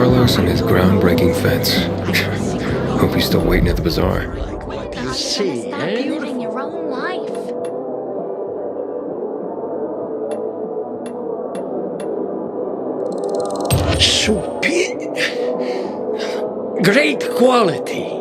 Carlos and his groundbreaking fence. Hope he's still waiting at the bazaar. You see, Stop living your own life. Great quality.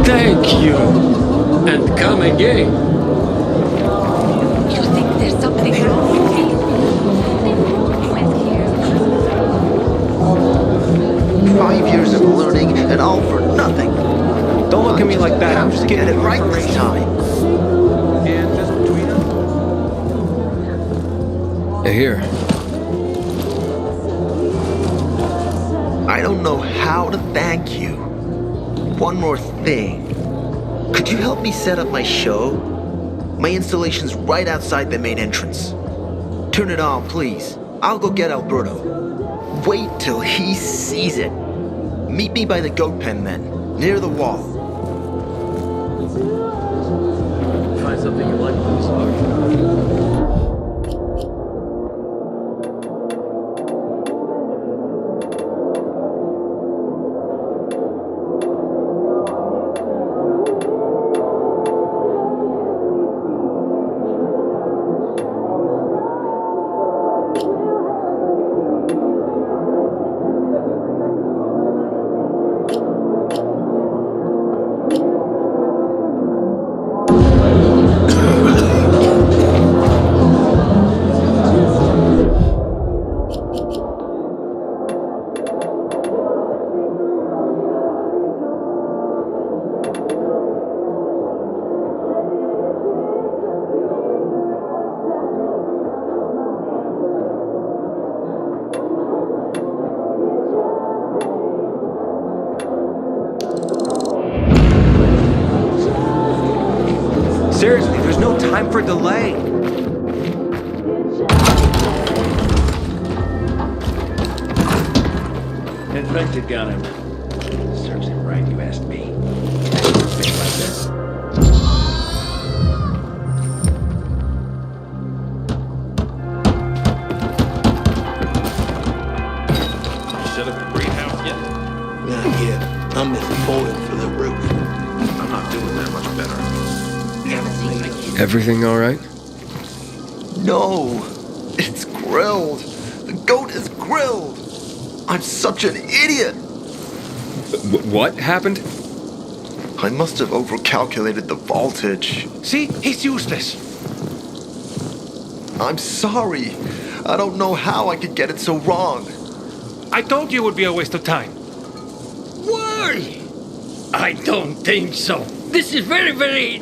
Thank you. And come again. You think there's something wrong with me? With you. 5 years of learning and all for nothing. Don't look at me like that. I'm just Get getting it right this time. And just between us. Here. I don't know how to thank you. One more thing. Could you help me set up my show? My installation's right outside the main entrance. Turn it on, please. I'll go get Alberto. Wait till he sees it. Meet me by the goat pen then, near the wall. Find something you like, please. Seriously, there's no time for delay. Infected got him. Serves him right, you asked me. Things like this. Set up the greenhouse yet? Not yet. I'm at the foil for the roof. I'm not doing that much better. Everything all right? No, it's grilled. The goat is grilled. I'm such an idiot. What happened? I must have overcalculated the voltage. See? He's useless. I'm sorry. I don't know how I could get it so wrong. I told you it would be a waste of time. Why? I don't think so. This is very...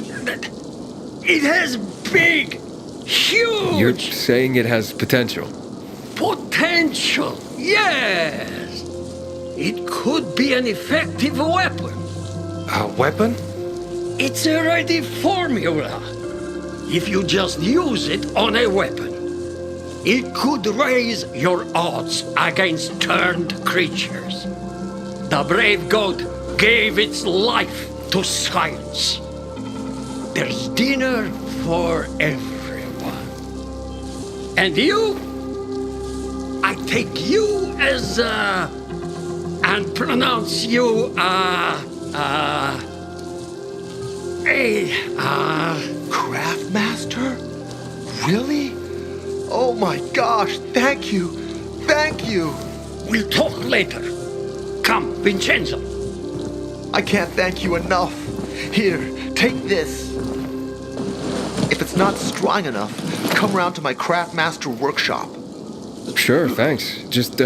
It has big, huge... You're saying it has potential. Potential, yes. It could be an effective weapon. A weapon? It's a ready formula. If you just use it on a weapon, it could raise your odds against turned creatures. The brave goat gave its life to science. There's dinner for everyone. And you? I take you as and pronounce you Craftmaster? Really? Oh my gosh, thank you. Thank you. We'll talk later. Come, Vincenzo. I can't thank you enough. Here, take this. If it's not strong enough, come round to my Craftmaster workshop. Sure, thanks. Just,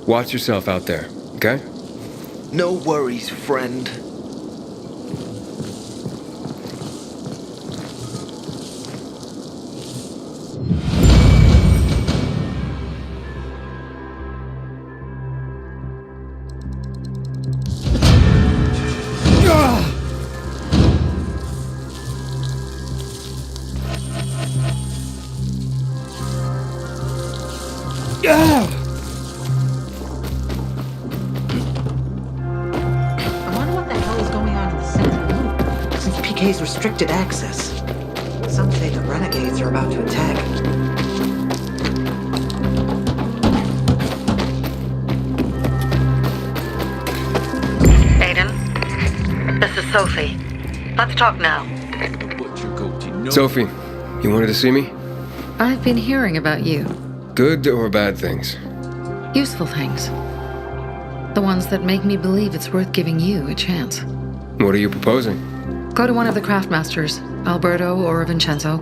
Watch yourself out there, okay? No worries, friend. I wonder what the hell is going on in the center. Since PK's restricted access. Some say the renegades are about to attack. Aiden, this is Sophie. Let's talk now. Sophie, you wanted to see me? I've been hearing about you. Good or bad things? Useful things. The ones that make me believe it's worth giving you a chance. What are you proposing? Go to one of the craftmasters, Alberto or Vincenzo.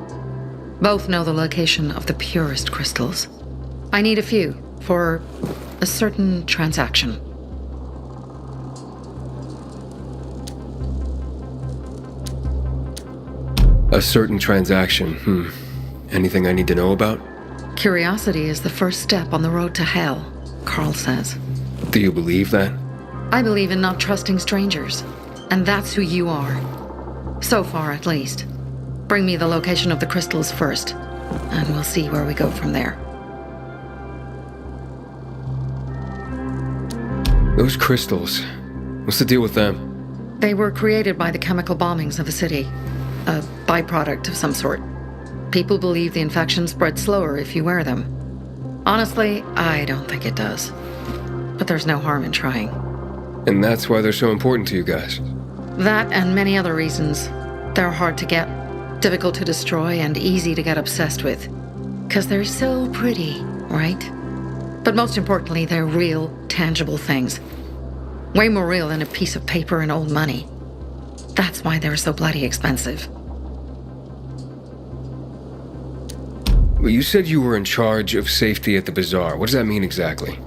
Both know the location of the purest crystals. I need a few for a certain transaction. A certain transaction, Anything I need to know about? Curiosity is the first step on the road to hell, Carl says. Do you believe that? I believe in not trusting strangers, and that's who you are. So far, at least. Bring me the location of the crystals first, and we'll see where we go from there. Those crystals, what's the deal with them? They were created by the chemical bombings of a city, a byproduct of some sort. People believe the infection spreads slower if you wear them. Honestly, I don't think it does. But there's no harm in trying. And that's why they're so important to you guys. That and many other reasons. They're hard to get, difficult to destroy, and easy to get obsessed with. 'Cause they're so pretty, right? But most importantly, they're real, tangible things. Way more real than a piece of paper and old money. That's why they're so bloody expensive. Well, you said you were in charge of safety at the bazaar. What does that mean exactly?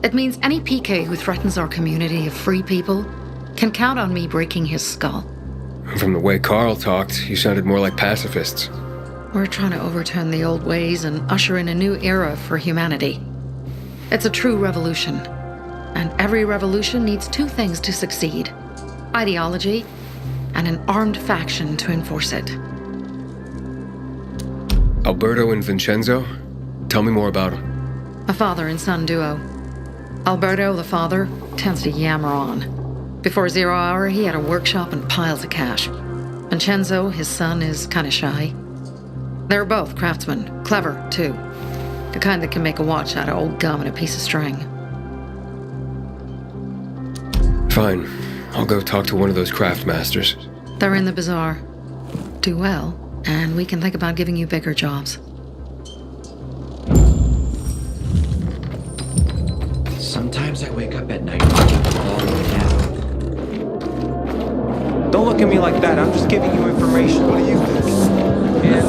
It means any PK who threatens our community of free people can count on me breaking his skull. From the way Carl talked, you sounded more like pacifists. We're trying to overturn the old ways and usher in a new era for humanity. It's a true revolution. And every revolution needs two things to succeed: ideology and an armed faction to enforce it. Alberto and Vincenzo? Tell me more about them. A father and son duo. Alberto, the father, tends to yammer on. Before 0 hour, he had a workshop and piles of cash. Vincenzo, his son, is kind of shy. They're both craftsmen, clever, too. The kind that can make a watch out of old gum and a piece of string. Fine. I'll go talk to one of those craft masters. They're in the bazaar. Do well, and we can think about giving you bigger jobs. Sometimes I wake up at night falling down. Don't look at me like that. I'm just giving you information. What do you think? Yeah.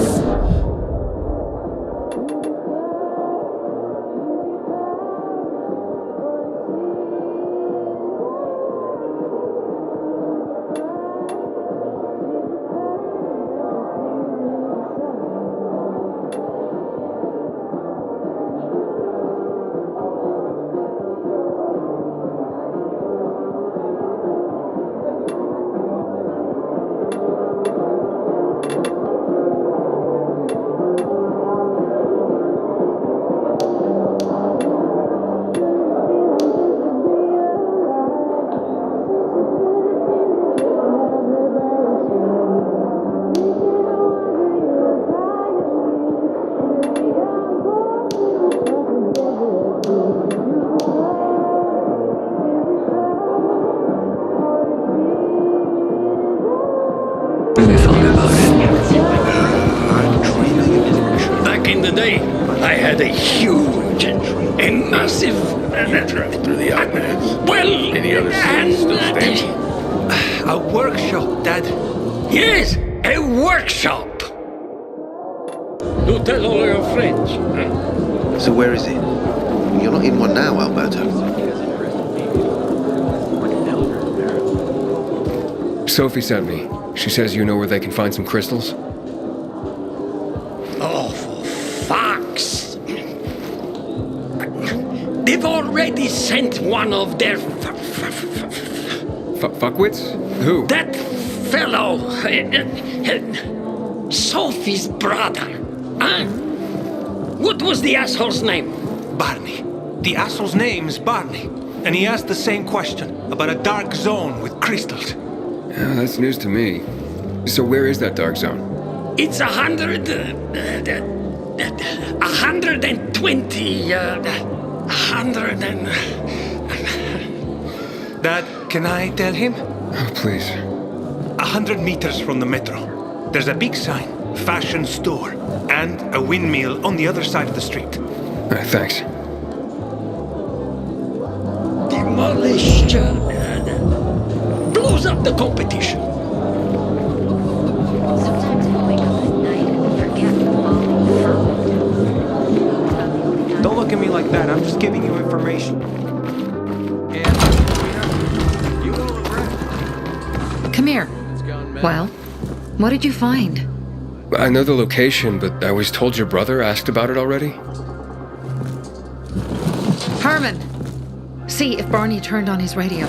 Back in the day, I had a huge, a massive... Through the outlands. Well... Any other cities still standing? A workshop, Dad. Yes, a workshop! Do tell all your friends. So where is it? You're not in one now, Alberto. Sophie sent me. She says you know where they can find some crystals? Oh, for fuck's... They've already sent one of their... Fuckwits? Who? That fellow... Sophie's brother. Huh? What was the asshole's name? Barney. The asshole's name's Barney. And he asked the same question about a dark zone with crystals. Yeah, that's news to me. So where is that dark zone? It's 120... 100 and... Dad, can I tell him? Oh, please. 100 meters from the metro. There's a big sign, fashion store, and a windmill on the other side of the street. All right, thanks. Demolished... blows up the competition. Sometimes I wake up at night and forget Don't look at me like that. I'm just giving you information. And you will regret it. Come here. Well, what did you find? I know the location, but I was told your brother asked about it already. Herman! See if Barney turned on his radio.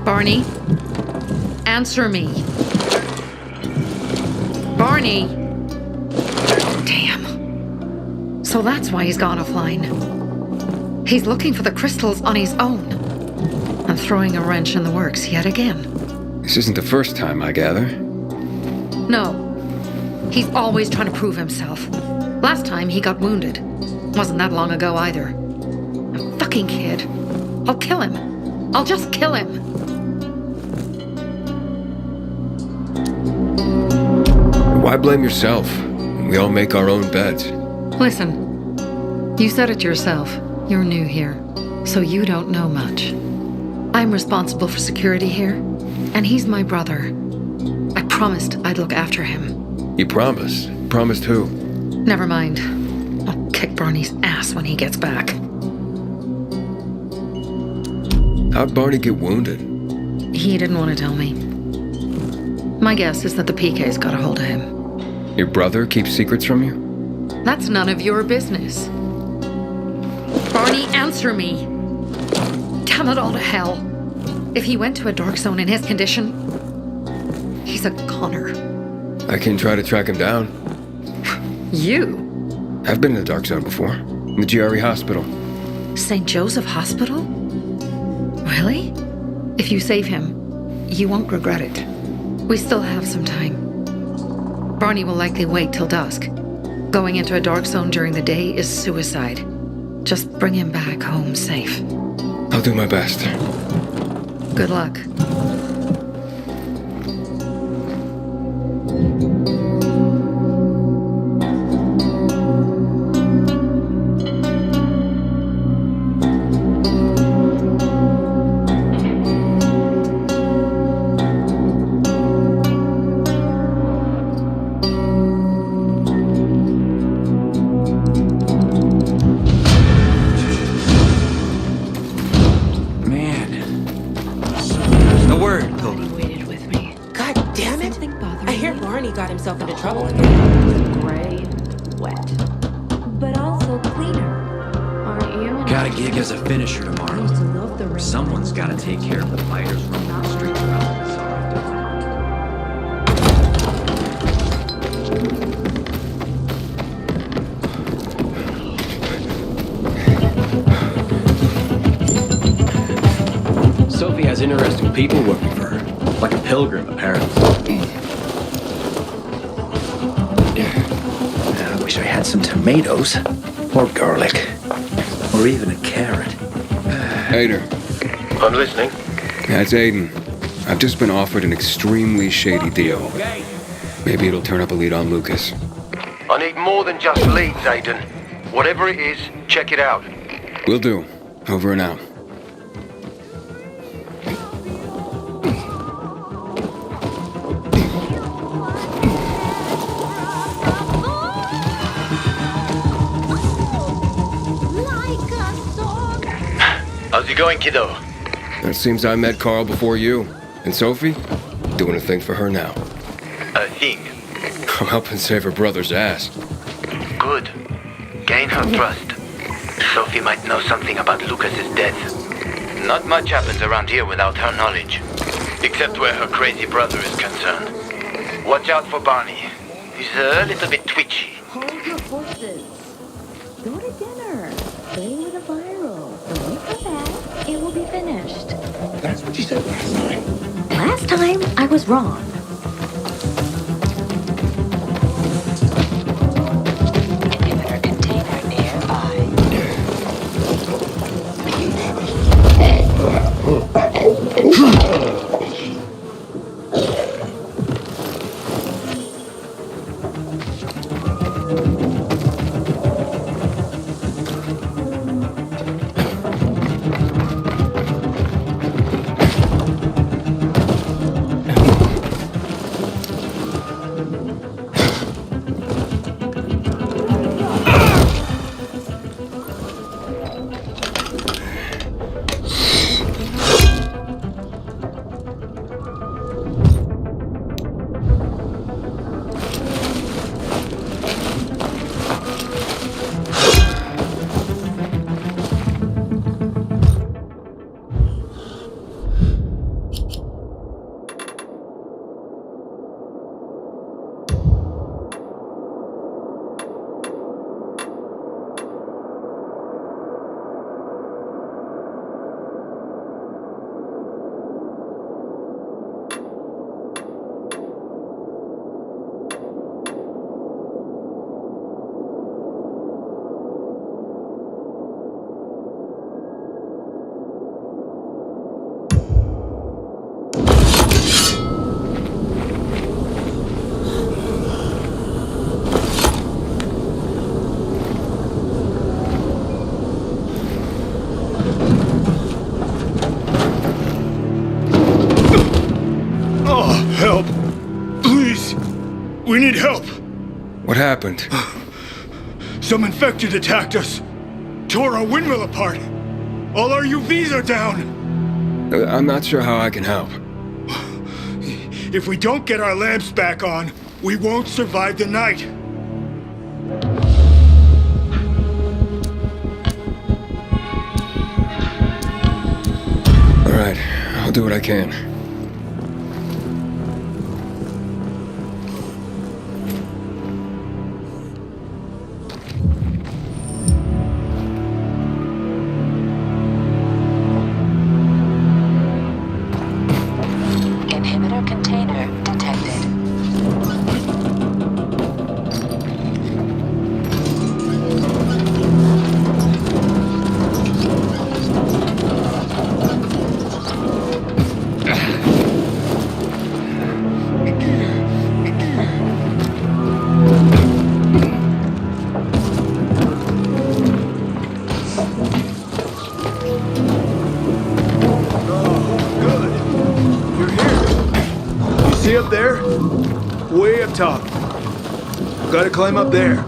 Barney, answer me. Barney! Damn. So that's why he's gone offline. He's looking for the crystals on his own. And throwing a wrench in the works yet again. This isn't the first time, I gather. No. He's always trying to prove himself. Last time he got wounded. Wasn't that long ago either. A fucking kid. I'll kill him. I'll just kill him. Why blame yourself? We all make our own beds. Listen. You said it yourself. You're new here. So you don't know much. I'm responsible for security here. And he's my brother. I promised I'd look after him. You promised? Promised who? Never mind. I'll kick Barney's ass when he gets back. How'd Barney get wounded? He didn't want to tell me. My guess is that the PK's got a hold of him. Your brother keeps secrets from you? That's none of your business. Barney, answer me. Damn it all to hell. If he went to a dark zone in his condition, he's a goner. I can try to track him down. You? I've been in the dark zone before. In the GRE hospital. St. Joseph Hospital? Really? If you save him, you won't regret it. We still have some time. Barney will likely wait till dusk. Going into a dark zone during the day is suicide. Just bring him back home safe. I'll do my best. Good luck. Interesting people working for her. Like a pilgrim, apparently. I wish I had some tomatoes. Or garlic. Or even a carrot. Aiden. I'm listening. That's Aiden. I've just been offered an extremely shady deal. Maybe it'll turn up a lead on Lucas. I need more than just leads, Aiden. Whatever it is, check it out. Will do. Over and out. How's it going, kiddo? It seems I met Carl before you. And Sophie? Doing a thing for her now. A thing. I'm helping save her brother's ass. Good. Gain her trust. Sophie might know something about Lucas's death. Not much happens around here without her knowledge. Except where her crazy brother is concerned. Watch out for Barney. He's a little bit twitchy. Hold your horses. Go to dinner. Stay with a viral. When we come back, it will be finished. That's what you said last time. Last time, I was wrong. Inhibitor container nearby. Help! Please! We need help! What happened? Some infected attacked us. Tore our windmill apart. All our UVs are down. I'm not sure how I can help. If we don't get our lamps back on, we won't survive the night. All right, I'll do what I can. Inhibitor container detected. See up there? Way up top. Gotta climb up there.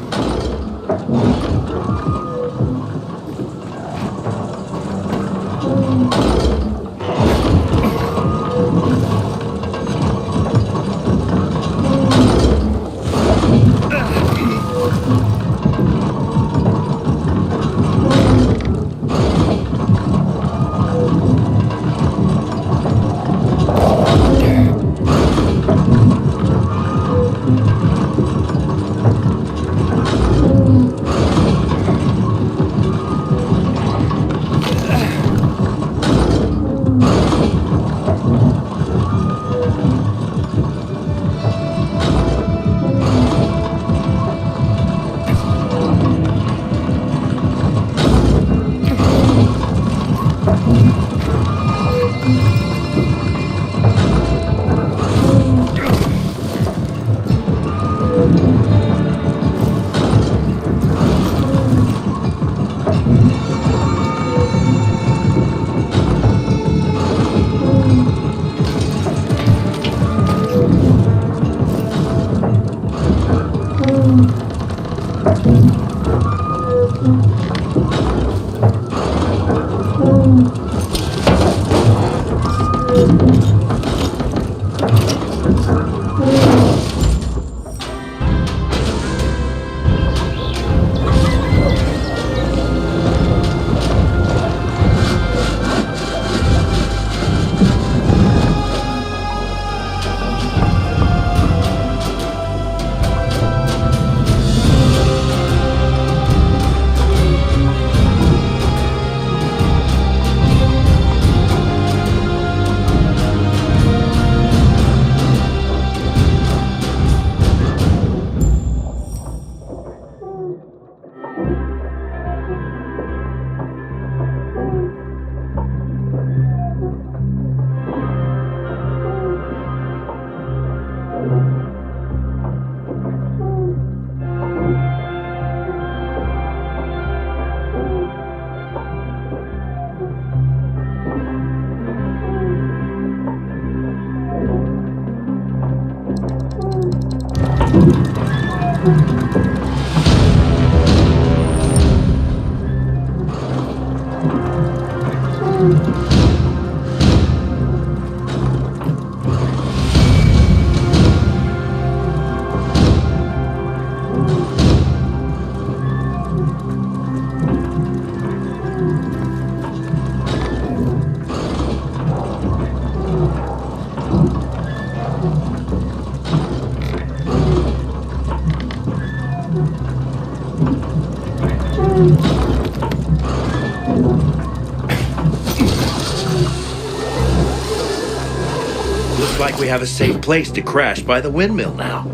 Looks like we have a safe place to crash by the windmill now.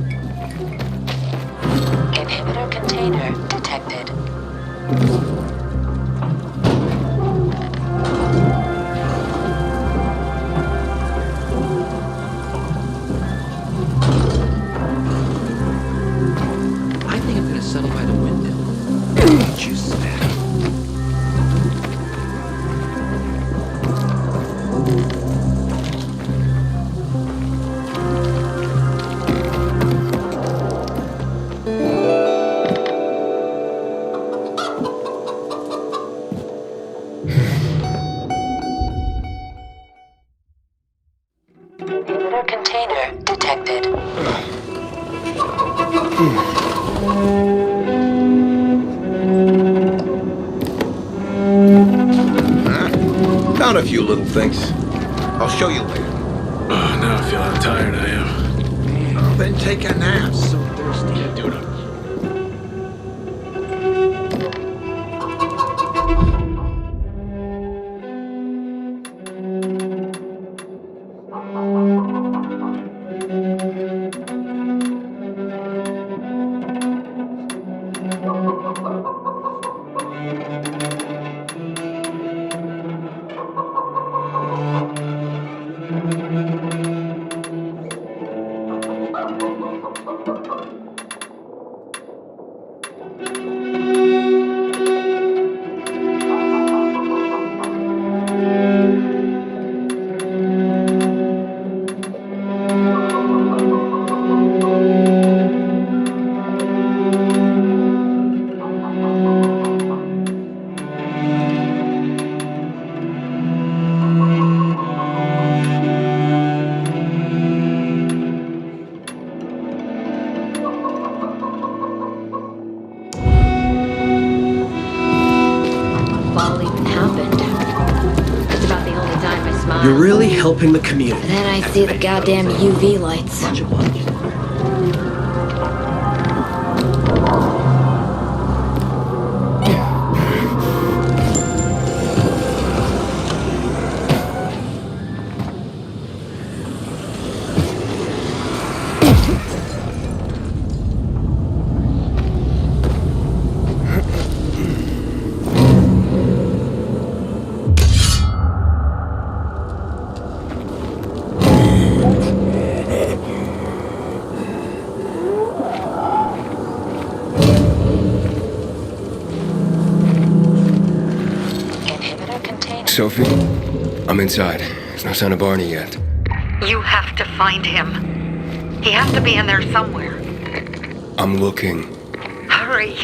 Inhibitor container detected. I think I'm gonna settle by the windmill. Juice that. Inhibitor container detected. Found a few little things. I'll show you later. Oh, now I feel how tired I am. Oh, then take a nap. So thirsty to do it. You're really helping the community. Then I see the goddamn UV lights. Sophie, I'm inside. There's no sign of Barney yet. You have to find him. He has to be in there somewhere. I'm looking. Hurry.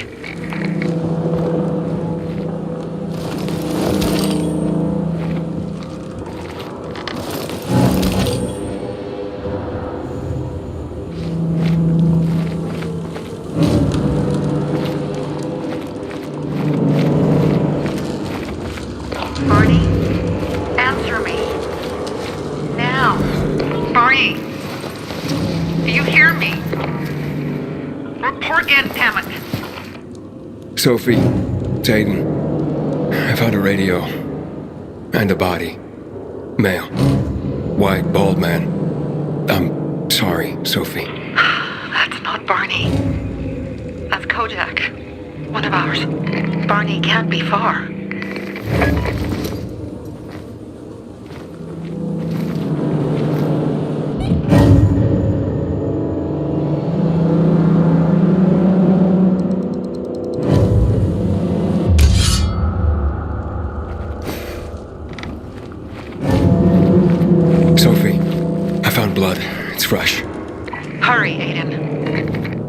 Barney, answer me. Now. Barney, do you hear me? Report in, damn it. Sophie, it's Aiden. I found a radio. And a body. Male. White, bald man. I'm sorry, Sophie. That's not Barney. That's Kojak. One of ours. Barney can't be far. Sophie, I found blood. It's fresh. Hurry, Aiden.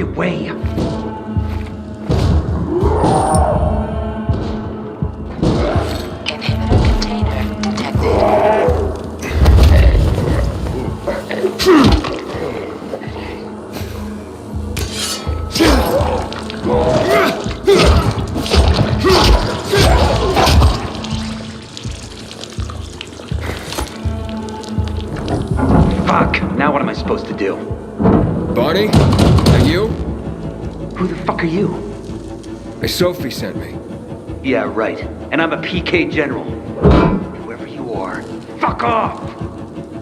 your way. Inhibitor container detected. Fuck, now what am I supposed to do? Barney? Are you? Who the fuck are you? Hey, Sophie sent me. Yeah, right. And I'm a PK general. Whoever you are, fuck off!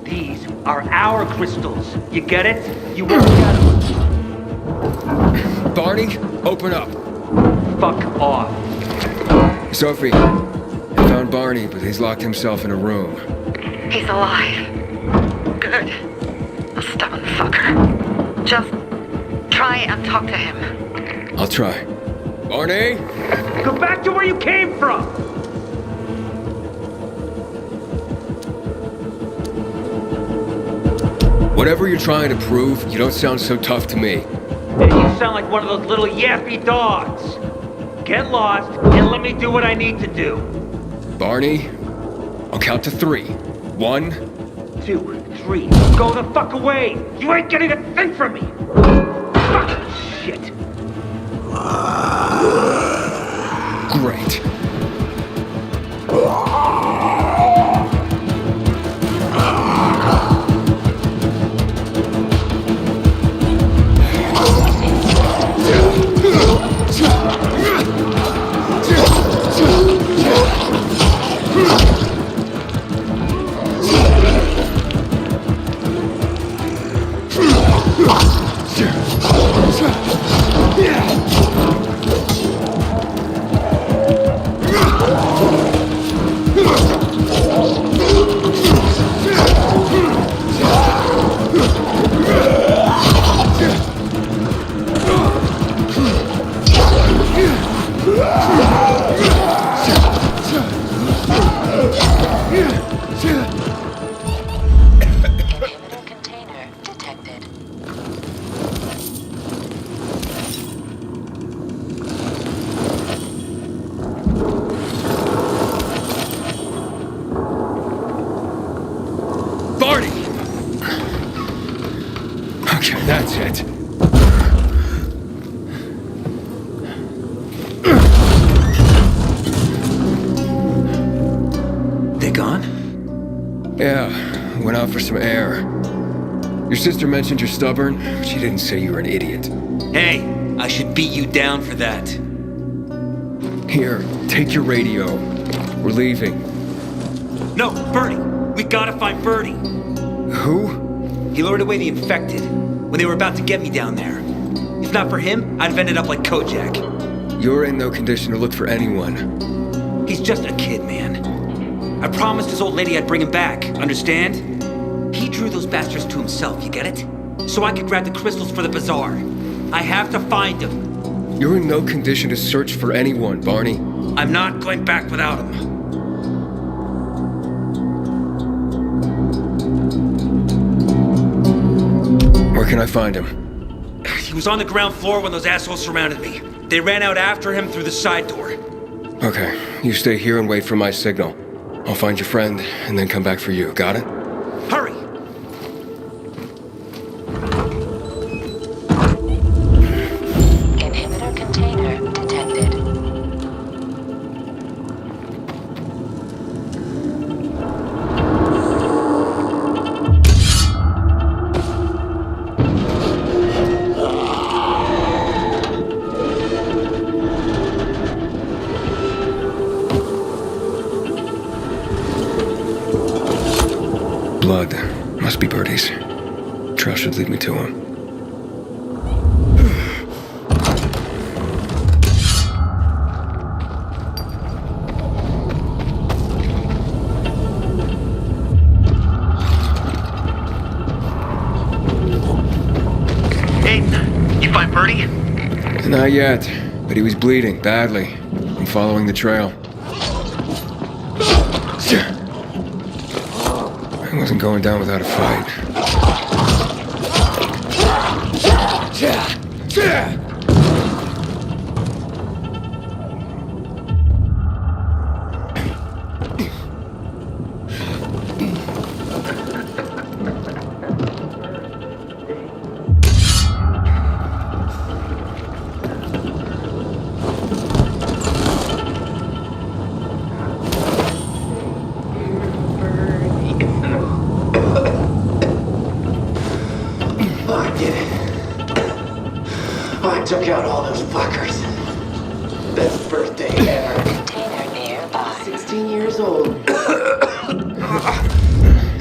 These are our crystals. You get it? You won't get them. Barney, open up. Fuck off. Sophie, I found Barney, but he's locked himself in a room. He's alive. Good. A stubborn fucker. Just try and talk to him. I'll try. Barney? Go back to where you came from! Whatever you're trying to prove, you don't sound so tough to me. Hey, you sound like one of those little yappy dogs. Get lost and let me do what I need to do. Barney, I'll count to 3. 1, 2, 3. Go the fuck away! You ain't getting a thing from me! Fucking shit. Great. Okay, that's it. They gone? Yeah, went out for some air. Your sister mentioned you're stubborn. She didn't say you were an idiot. Hey, I should beat you down for that. Here, take your radio. We're leaving. No, Bertie! We gotta find Bertie! Who? He lured away the infected when they were about to get me down there. If not for him, I'd have ended up like Kojak. You're in no condition to look for anyone. He's just a kid, man. I promised his old lady I'd bring him back, understand? He drew those bastards to himself, you get it? So I could grab the crystals for the bazaar. I have to find him. You're in no condition to search for anyone, Barney. I'm not going back without him. Where can I find him? He was on the ground floor when those assholes surrounded me. They ran out after him through the side door. Okay, you stay here and wait for my signal. I'll find your friend and then come back for you, got it? Hurry! Inhibitor container detected. Blood. Must be Bertie's. Trail should lead me to him. Hey, you find Bertie? Not yet, but he was bleeding badly. I'm following the trail. I wasn't going down without a fight. I did it. I took out all those fuckers. Best birthday ever. Container nearby. 16 years old.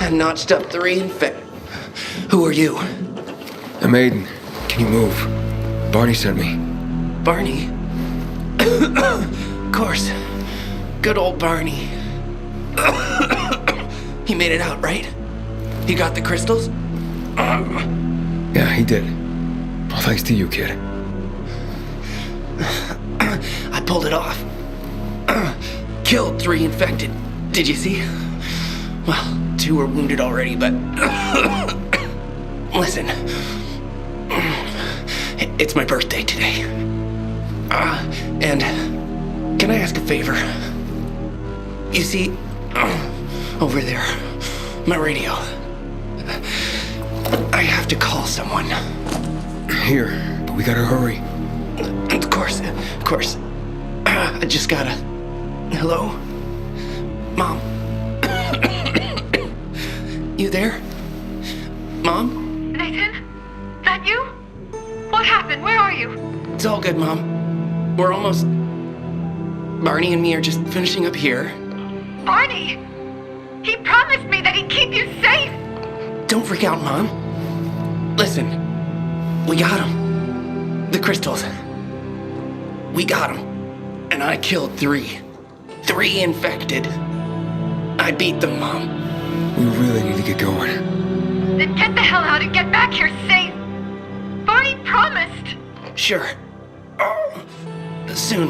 I notched up 3 infect. Who are you? I'm Aiden. Can you move? Barney sent me. Barney? Of course. Good old Barney. He made it out, right? He got the crystals? Yeah, he did. Well, thanks to you, kid. I pulled it off. Killed 3 infected. Did you see? Well, 2 were wounded already, but... Listen. It's my birthday today. And can I ask a favor? You see, over there, my radio. I have to call someone. Here, but we gotta hurry. Of course. I just gotta... Hello? Mom? You there? Mom? Nathan? That you? What happened? Where are you? It's all good, Mom. We're almost... Barney and me are just finishing up here. Barney! He promised me that he'd keep you safe! Don't freak out, Mom. Listen, we got him. The crystals. We got him. And I killed 3. 3 infected. I beat them, Mom. We really need to get going. Then get the hell out and get back here safe! Barney promised! Sure. Soon.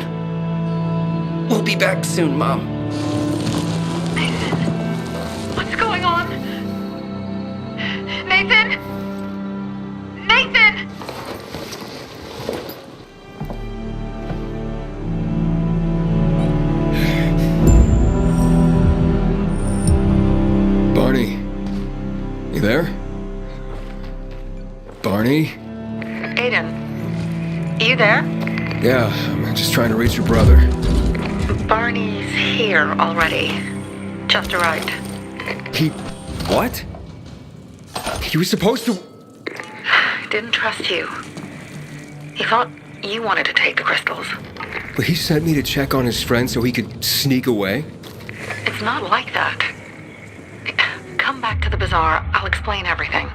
We'll be back soon, Mom. Nathan? What's going on? Nathan? Nathan! Barney. You there? Barney? Aiden, you there? Yeah, I'm just trying to reach your brother. Barney's here already. Just arrived. He... what? He was supposed to... Didn't trust you. He thought you wanted to take the crystals. But he sent me to check on his friend so he could sneak away? It's not like that. Come back to the bazaar. I'll explain everything.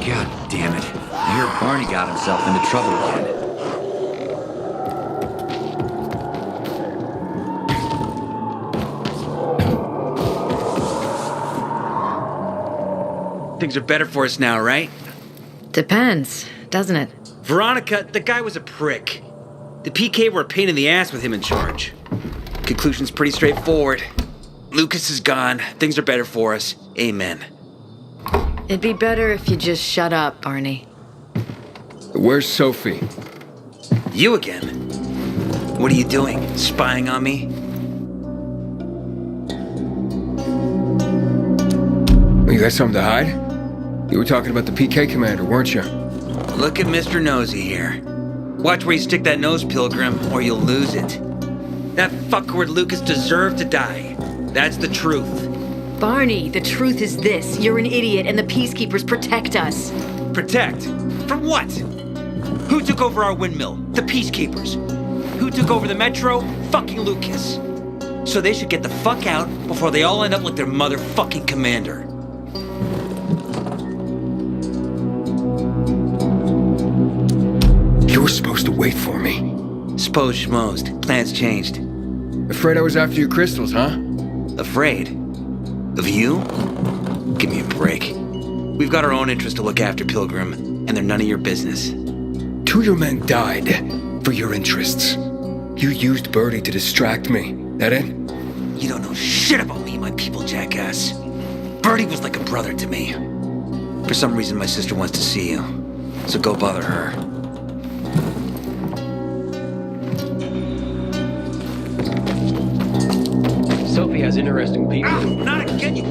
God damn it. I hear Barney got himself into trouble again. Things are better for us now, right? Depends, doesn't it? Veronica, the guy was a prick. The PK were a pain in the ass with him in charge. Conclusion's pretty straightforward. Lucas is gone. Things are better for us. Amen. It'd be better if you just shut up, Barney. Where's Sophie? You again? What are you doing? Spying on me? You got something to hide? You were talking about the PK commander, weren't you? Look at Mr. Nosy here. Watch where you stick that nose, Pilgrim, or you'll lose it. That fuckward Lucas deserved to die. That's the truth. Barney, the truth is this. You're an idiot and the Peacekeepers protect us. Protect? From what? Who took over our windmill? The Peacekeepers. Who took over the Metro? Fucking Lucas. So they should get the fuck out before they all end up like their motherfucking commander. You were supposed to wait for me. S'posed schmozed. Plans changed. Afraid I was after your crystals, huh? Afraid? Of you? Give me a break. We've got our own interests to look after, Pilgrim, and they're none of your business. 2 of your men died for your interests. You used Birdie to distract me. That it? You don't know shit about me, my people, jackass. Birdie was like a brother to me. For some reason, my sister wants to see you, so go bother her. Sophie has interesting people. Ow, not again, you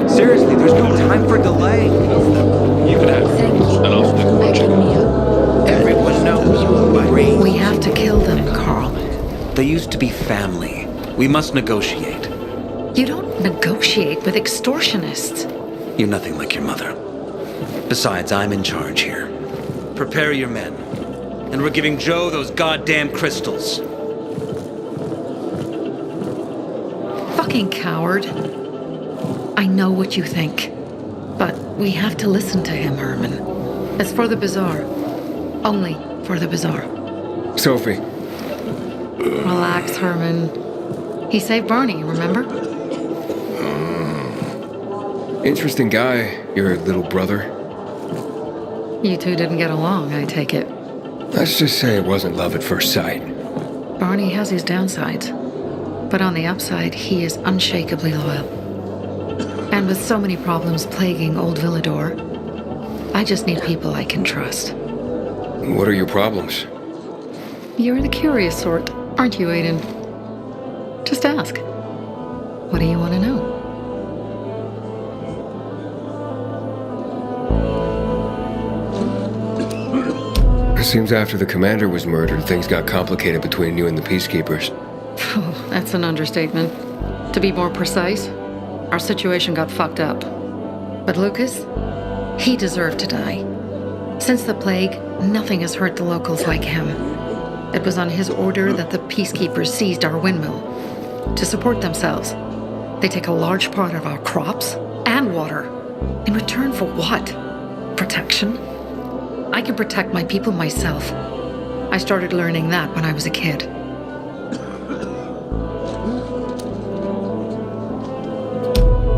Seriously, there's no time for delay. You can have an off Everyone knows my brain. We have to kill them, Carl. They used to be family. We must negotiate. You don't negotiate with extortionists. You're nothing like your mother. Besides, I'm in charge here. Prepare your men. And we're giving Joe those goddamn crystals. Fucking coward. I know what you think. But we have to listen to him, Herman. It's for the Bazaar. Only for the Bazaar. Sophie. Relax, Herman. He saved Barney, remember? Interesting guy, your little brother. You two didn't get along, I take it. Let's just say it wasn't love at first sight. Barney has his downsides. But on the upside, he is unshakably loyal. And with so many problems plaguing old Villador, I just need people I can trust. What are your problems? You're the curious sort, aren't you, Aiden? Just ask. What do you want to know? It seems after the commander was murdered, things got complicated between you and the Peacekeepers. Oh, that's an understatement. To be more precise, our situation got fucked up. But Lucas, he deserved to die. Since the plague, nothing has hurt the locals like him. It was on his order that the Peacekeepers seized our windmill. To support themselves, they take a large part of our crops and water. In return for what? Protection? I can protect my people myself. I started learning that when I was a kid.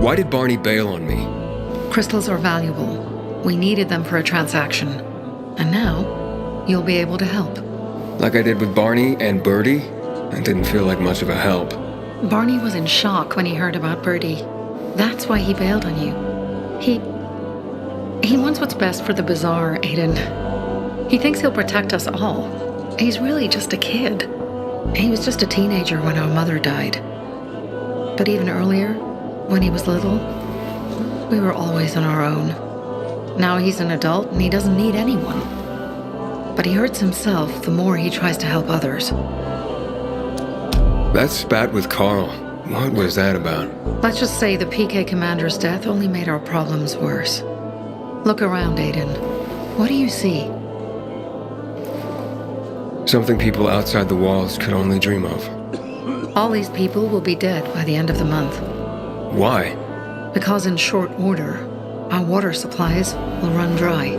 Why did Barney bail on me? Crystals are valuable. We needed them for a transaction. And now, you'll be able to help. Like I did with Barney and Birdie? That didn't feel like much of a help. Barney was in shock when he heard about Birdie. That's why he bailed on you. He wants what's best for the Bazaar, Aiden. He thinks he'll protect us all. He's really just a kid. He was just a teenager when our mother died. But even earlier, when he was little, we were always on our own. Now he's an adult and he doesn't need anyone. But he hurts himself the more he tries to help others. That spat with Carl, what was that about? Let's just say the PK commander's death only made our problems worse. Look around, Aiden. What do you see? Something people outside the walls could only dream of. All these people will be dead by the end of the month. Why? Because in short order, our water supplies will run dry.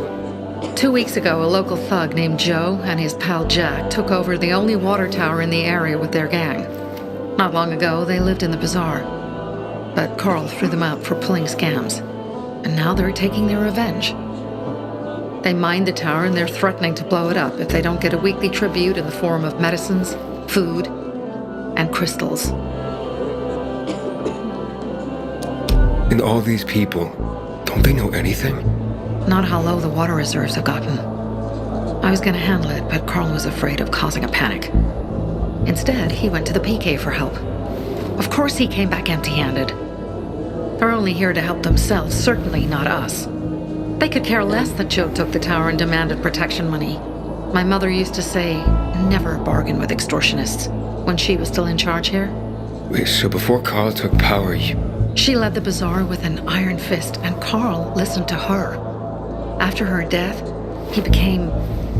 2 weeks ago, a local thug named Joe and his pal Jack took over the only water tower in the area with their gang. Not long ago, they lived in the Bazaar. But Carl threw them out for pulling scams. And now they're taking their revenge. They mined the tower and they're threatening to blow it up if they don't get a weekly tribute in the form of medicines, food, and crystals. And all these people, don't they know anything? Not how low the water reserves have gotten. I was gonna handle it, but Carl was afraid of causing a panic. Instead, he went to the PK for help. Of course he came back empty-handed. They're only here to help themselves, certainly not us. They could care less that Joe took the tower and demanded protection money. My mother used to say, never bargain with extortionists, when she was still in charge here. Wait, so before Carl took power, She led the Bazaar with an iron fist, and Carl listened to her. After her death, he became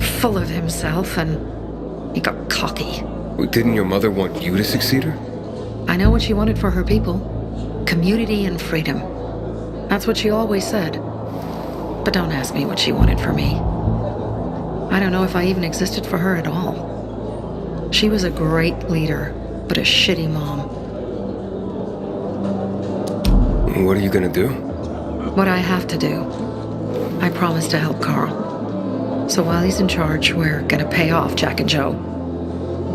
full of himself and he got cocky. Didn't your mother want you to succeed her? I know what she wanted for her people. Community and freedom. That's what she always said. But don't ask me what she wanted for me. I don't know if I even existed for her at all. She was a great leader, but a shitty mom. What are you gonna do? What I have to do. I promised to help Carl. So while he's in charge, we're gonna pay off Jack and Joe.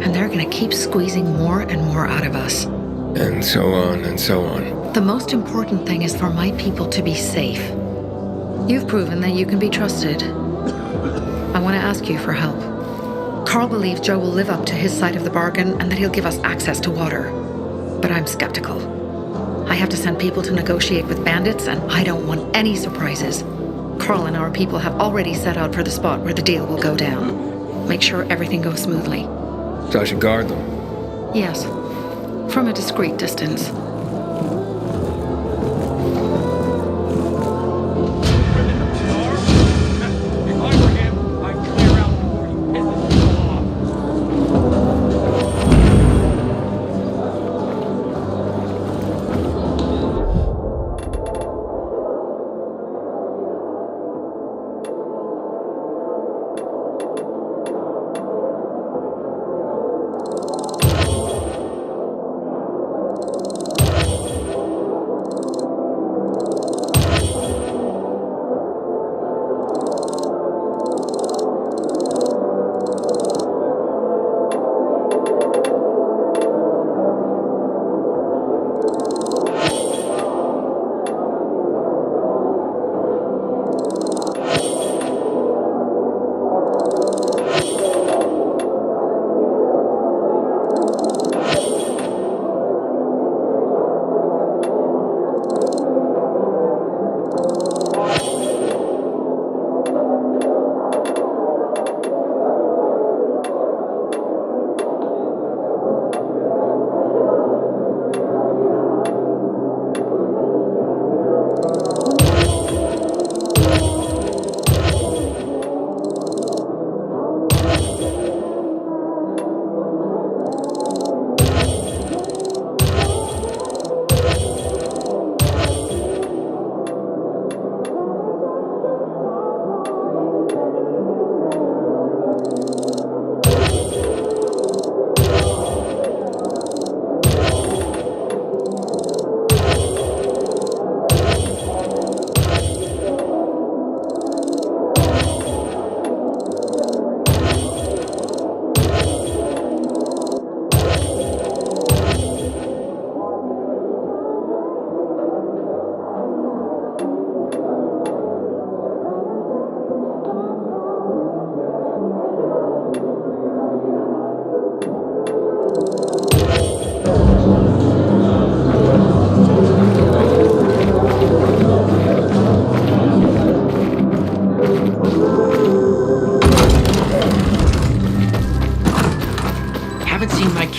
And they're gonna keep squeezing more and more out of us. And so on and so on. The most important thing is for my people to be safe. You've proven that you can be trusted. I want to ask you for help. Carl believes Joe will live up to his side of the bargain and that he'll give us access to water. But I'm skeptical. I have to send people to negotiate with bandits, and I don't want any surprises. Carl and our people have already set out for the spot where the deal will go down. Make sure everything goes smoothly. So I should guard them? Yes. From a discreet distance.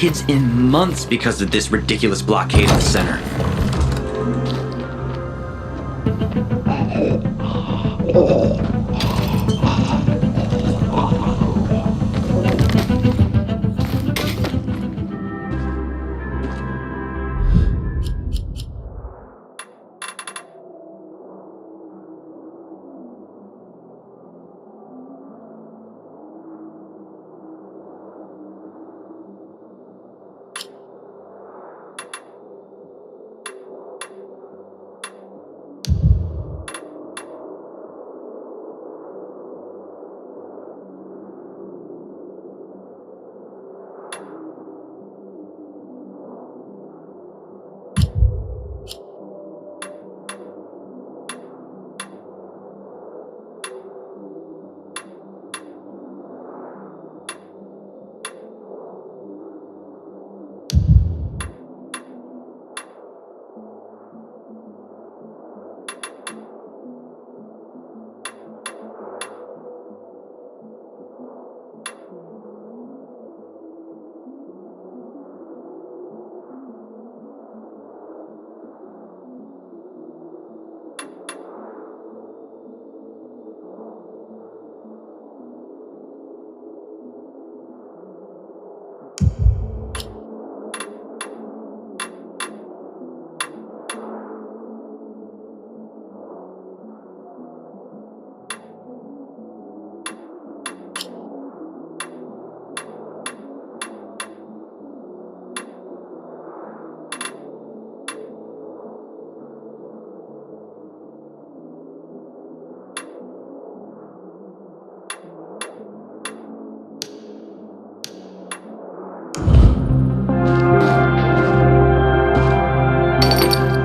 kids in months because of this ridiculous blockade of the center.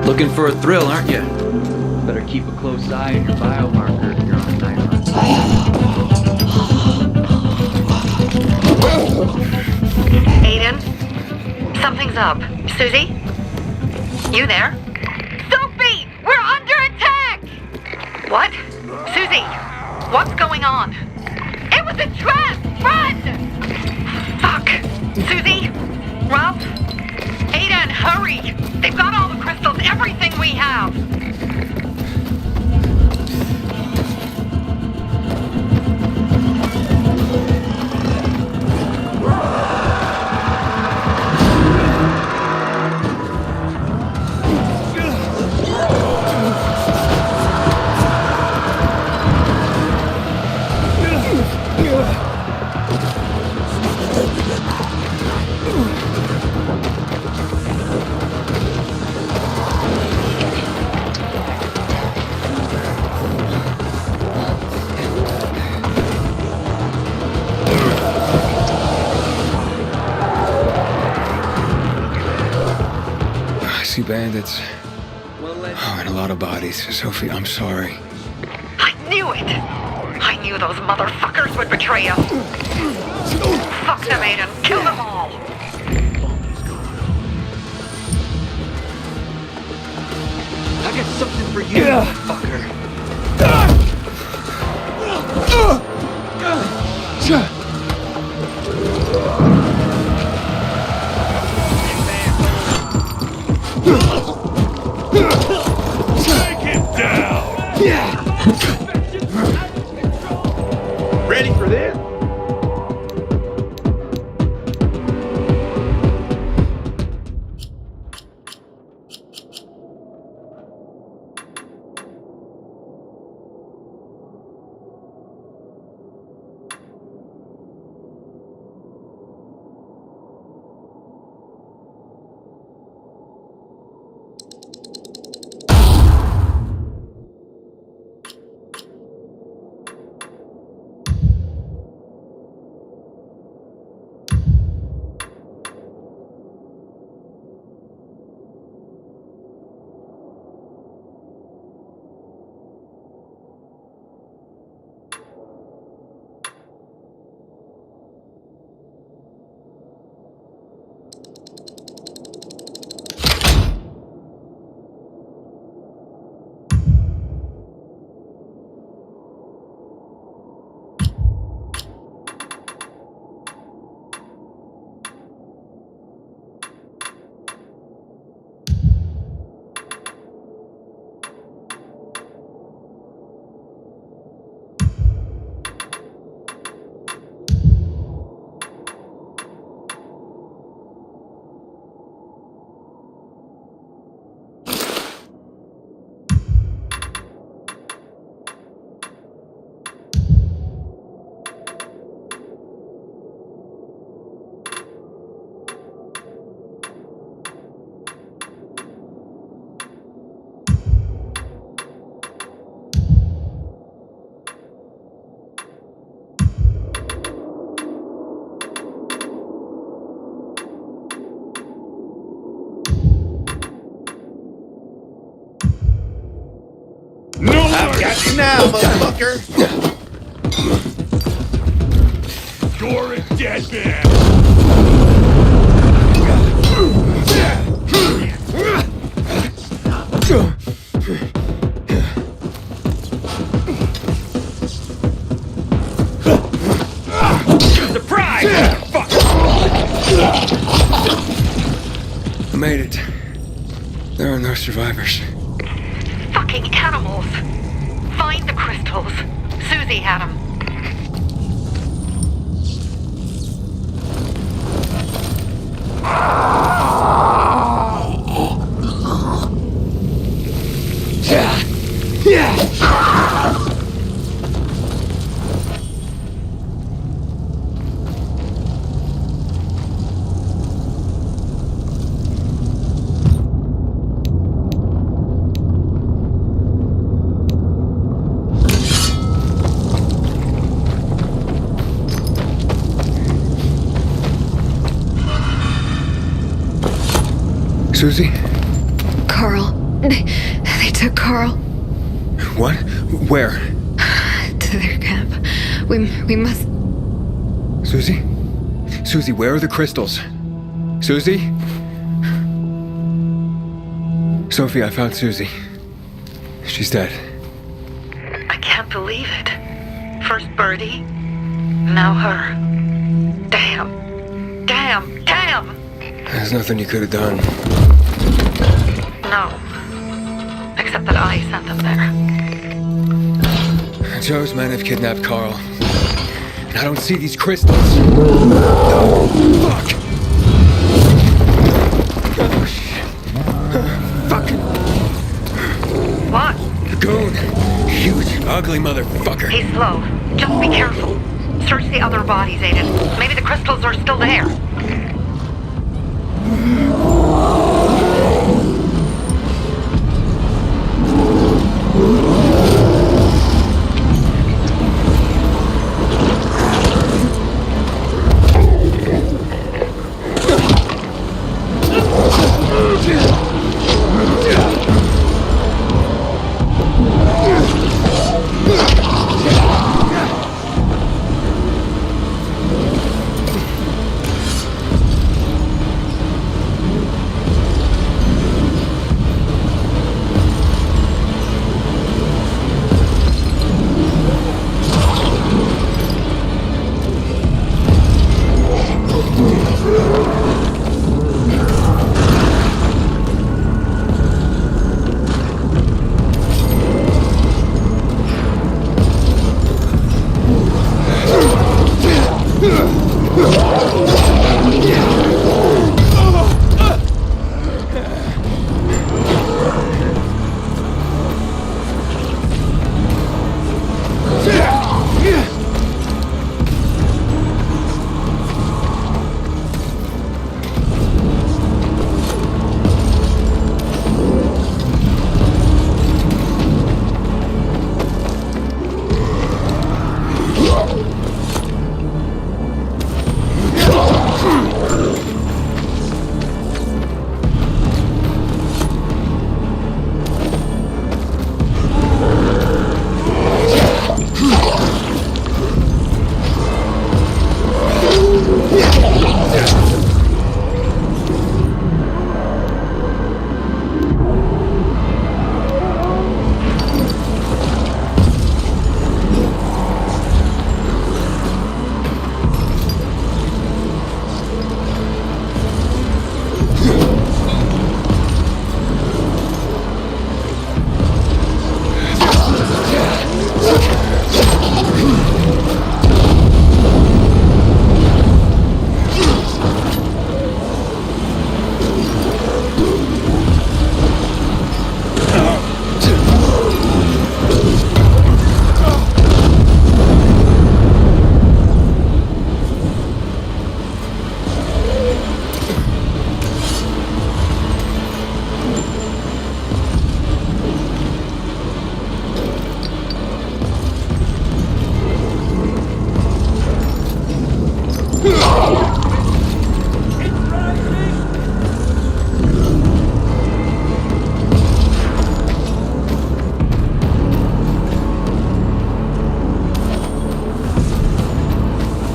Looking for a thrill, aren't you? Better keep a close eye on your biomarker if you're on a night hunt. Aiden, something's up. Susie? You there? Sophie! We're under attack! What? Susie, what's going on? It was a trap! Run! Fuck! Susie? Ralph? Aiden, hurry! They've got all the crystals, everything we have! Bandits. Oh, and a lot of bodies. Sophie, I'm sorry. I knew it! I knew those motherfuckers would betray us! Fuck them, Aiden! Kill them all! I got something for you, motherfucker. Take him down! Ready for this? Now, motherfucker! You're a dead man! Surprise! Fuck! I made it. There are no survivors. Fucking animals. Find the crystals. Susie had them. Susie? Carl. They took Carl What? Where? to their camp. We must... Susie? Susie, where are the crystals? Susie? Sophie, I found Susie. She's dead. I can't believe it. First Birdie, now her. Damn. Damn. Damn! There's nothing you could have done. No. Except that I sent them there. Joe's men have kidnapped Carl. And I don't see these crystals. Oh, fuck! Oh, shit. Fuck! What? The goon. Huge, ugly motherfucker. He's slow. Just be careful. Search the other bodies, Aiden. Maybe the crystals are still there.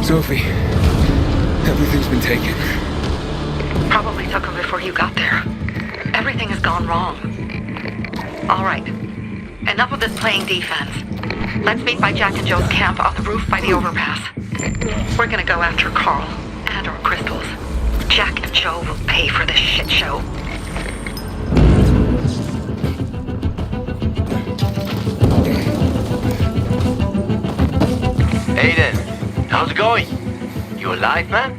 Sophie, everything's been taken. Probably took him before you got there. Everything has gone wrong. All right. Enough of this playing defense. Let's meet by Jack and Joe's camp on the roof by the overpass. We're gonna go after Carl and our crystals. Jack and Joe will pay for this shit show. Aiden, how's it going? You alive, man?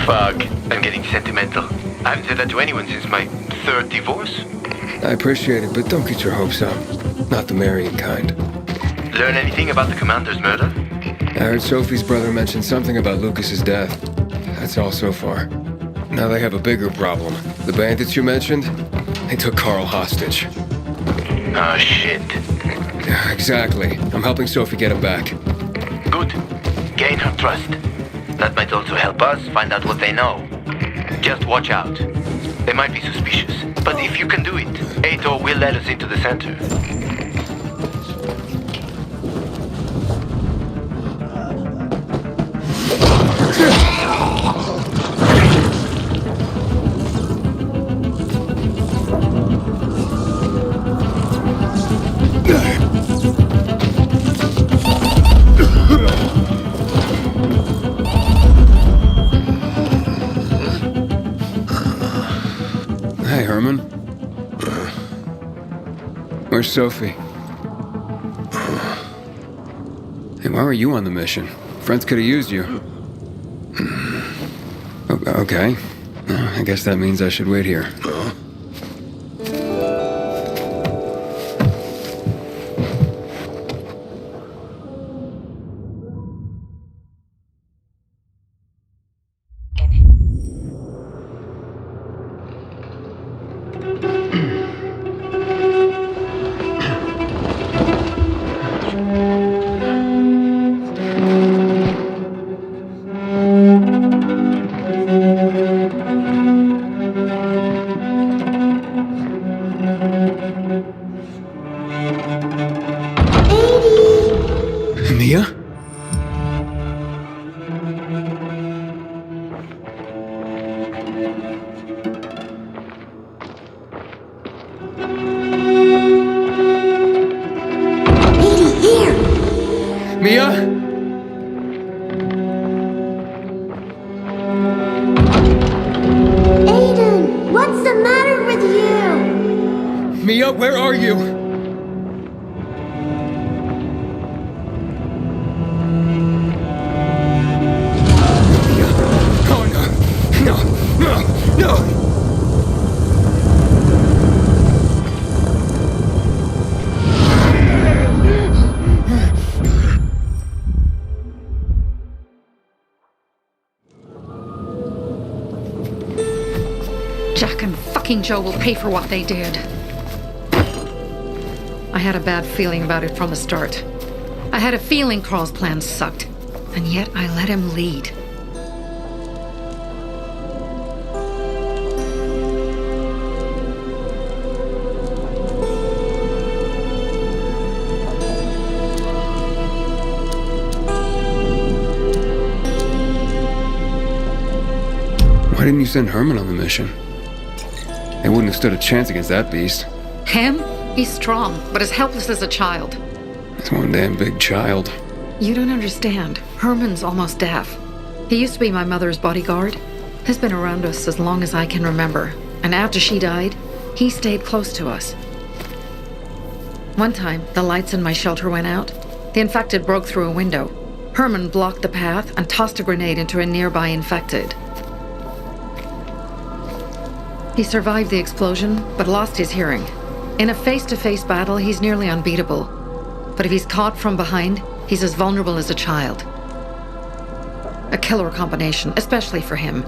Fuck, I'm getting sentimental. I haven't said that to anyone since my third divorce. I appreciate it, but don't get your hopes up. Not the marrying kind. Learn anything about the commander's murder? I heard Sophie's brother mention something about Lucas's death. That's all so far. Now they have a bigger problem. The bandits you mentioned, they took Carl hostage. Oh, shit. Yeah, exactly. I'm helping Sophie get him back. Good. Gain her trust. That might also help us find out what they know. Just watch out. They might be suspicious, but if you can do it, Aitor will let us into the center. Hey, Herman. Where's Sophie? Hey, why were you on the mission? Friends could have used you. Okay. I guess that means I should wait here. Mia? Mia? Aiden, what's the matter with you? Mia, where are you? Mia. Oh no. No. No. No. Jack and fucking Joe will pay for what they did. I had a bad feeling about it from the start. I had a feeling Carl's plan sucked, and yet I let him lead. Why didn't you send Herman on the mission? They wouldn't have stood a chance against that beast. Him? He's strong, but as helpless as a child. He's one damn big child. You don't understand. Herman's almost deaf. He used to be my mother's bodyguard. He's been around us as long as I can remember. And after she died, he stayed close to us. One time, the lights in my shelter went out. The infected broke through a window. Herman blocked the path and tossed a grenade into a nearby infected. He survived the explosion, but lost his hearing. In a face-to-face battle, he's nearly unbeatable. But if he's caught from behind, he's as vulnerable as a child. A killer combination, especially for him.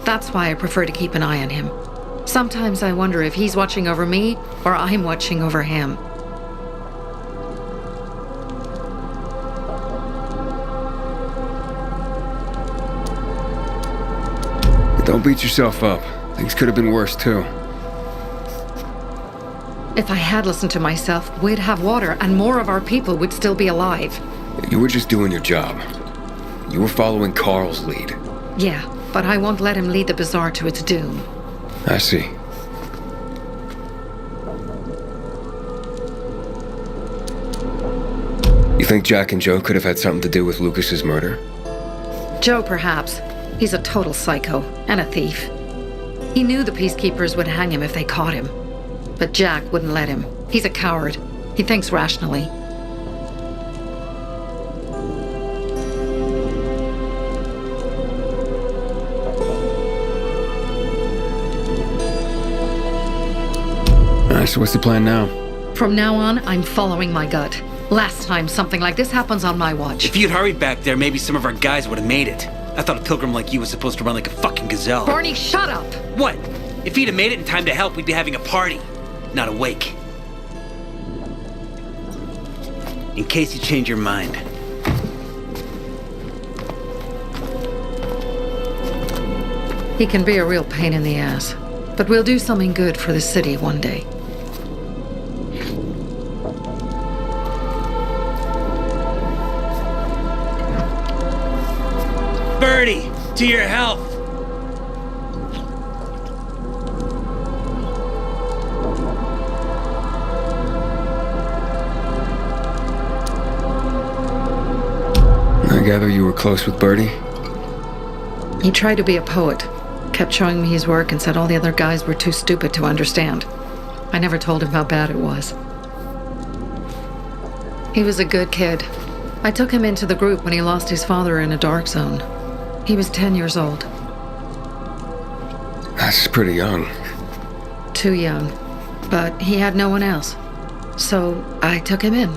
That's why I prefer to keep an eye on him. Sometimes I wonder if he's watching over me, or I'm watching over him. Don't beat yourself up. Things could have been worse, too. If I had listened to myself, we'd have water and more of our people would still be alive. You were just doing your job. You were following Carl's lead. Yeah, but I won't let him lead the Bazaar to its doom. I see. You think Jack and Joe could have had something to do with Lucas's murder? Joe, perhaps. He's a total psycho and a thief. He knew the Peacekeepers would hang him if they caught him. But Jack wouldn't let him. He's a coward. He thinks rationally. So what's the plan now? From now on, I'm following my gut. Last time something like this happens on my watch. If you'd hurried back there, maybe some of our guys would have made it. I thought a pilgrim like you was supposed to run like a fucking gazelle. Barney, shut up! What? If he'd have made it in time to help, we'd be having a party, not a wake. In case you change your mind. He can be a real pain in the ass. But we'll do something good for the city one day. Birdie, to your health! I gather you were close with Birdie? He tried to be a poet. Kept showing me his work and said all the other guys were too stupid to understand. I never told him how bad it was. He was a good kid. I took him into the group when he lost his father in a dark zone. He was 10 years old. That's pretty young. Too young. But he had no one else. So I took him in.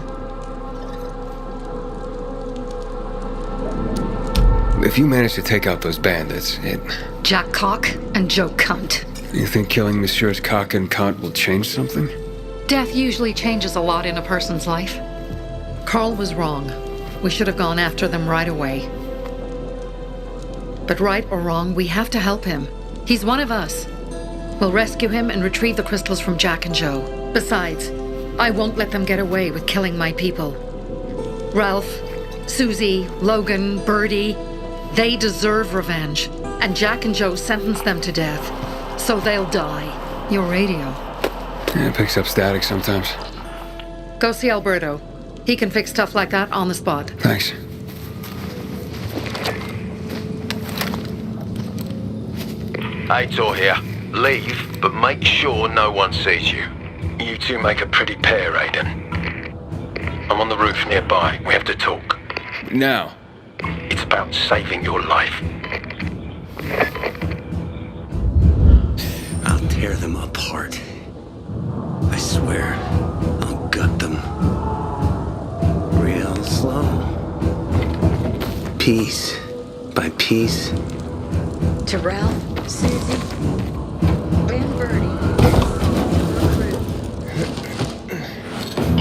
If you manage to take out those bandits, Jack Cock and Joe Cunt. You think killing Messieurs Cock and Cunt will change something? Death usually changes a lot in a person's life. Carl was wrong. We should have gone after them right away. But right or wrong, we have to help him. He's one of us. We'll rescue him and retrieve the crystals from Jack and Joe. Besides, I won't let them get away with killing my people. Ralph, Susie, Logan, Birdie, they deserve revenge. And Jack and Joe sentenced them to death. So they'll die. Your radio. Yeah, it picks up static sometimes. Go see Alberto. He can fix stuff like that on the spot. Thanks. Aitor here. Leave, but make sure no one sees you. You two make a pretty pair, Aiden. I'm on the roof nearby. We have to talk. Now. It's about saving your life. I'll tear them apart. I swear, I'll gut them. Real slow. Piece by piece. To Ralph, Susie, and Birdie.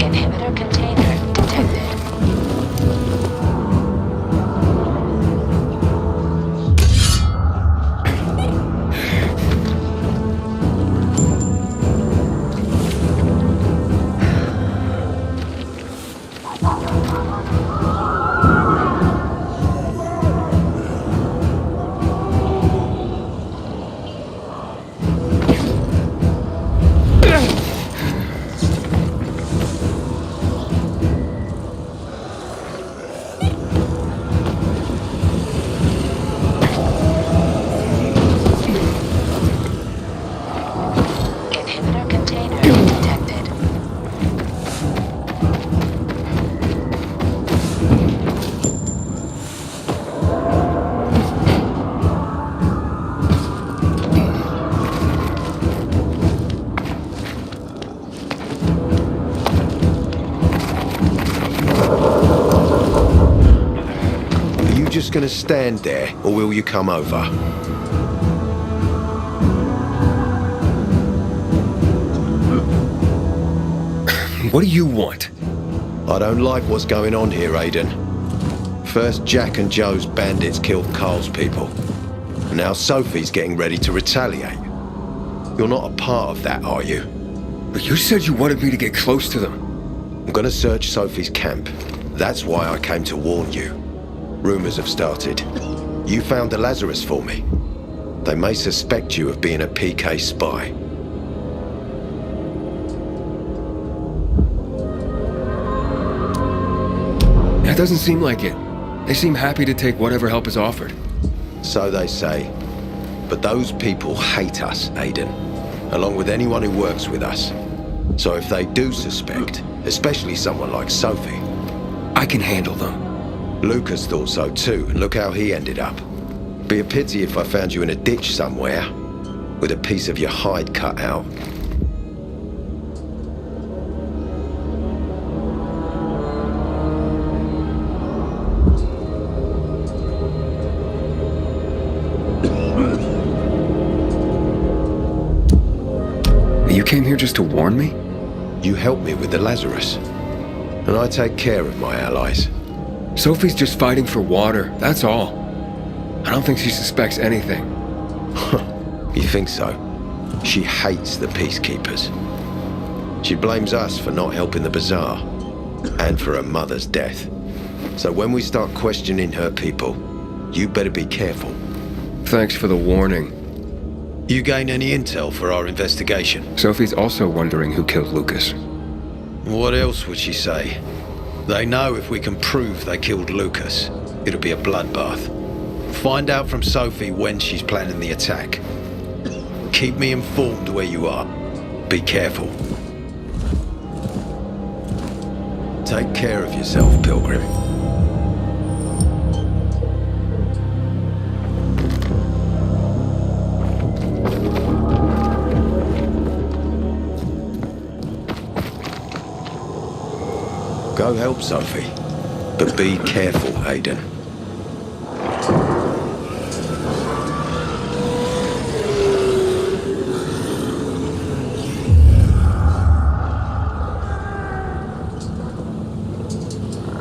Inhibitor container detected. Just gonna stand there, or will you come over? What do you want? I don't like what's going on here, Aiden. First, Jack and Joe's bandits killed Carl's people. Now Sophie's getting ready to retaliate. You're not a part of that, are you? But you said you wanted me to get close to them. I'm gonna search Sophie's camp. That's why I came to warn you. Rumors have started. You found the Lazarus for me. They may suspect you of being a PK spy. That doesn't seem like it. They seem happy to take whatever help is offered. So they say. But those people hate us, Aiden. Along with anyone who works with us. So if they do suspect, especially someone like Sophie... I can handle them. Lucas thought so too, and look how he ended up. Be a pity if I found you in a ditch somewhere, with a piece of your hide cut out. You came here just to warn me? You helped me with the Lazarus, and I take care of my allies. Sophie's just fighting for water, that's all. I don't think she suspects anything. You think so? She hates the Peacekeepers. She blames us for not helping the Bazaar, and for her mother's death. So when we start questioning her people, you better be careful. Thanks for the warning. You gain any intel for our investigation? Sophie's also wondering who killed Lucas. What else would she say? They know if we can prove they killed Lucas, it'll be a bloodbath. Find out from Sophie when she's planning the attack. Keep me informed where you are. Be careful. Take care of yourself, Pilgrim. Go help Sophie, but be careful, Aiden.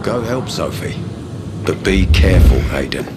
Go help Sophie, but be careful, Aiden.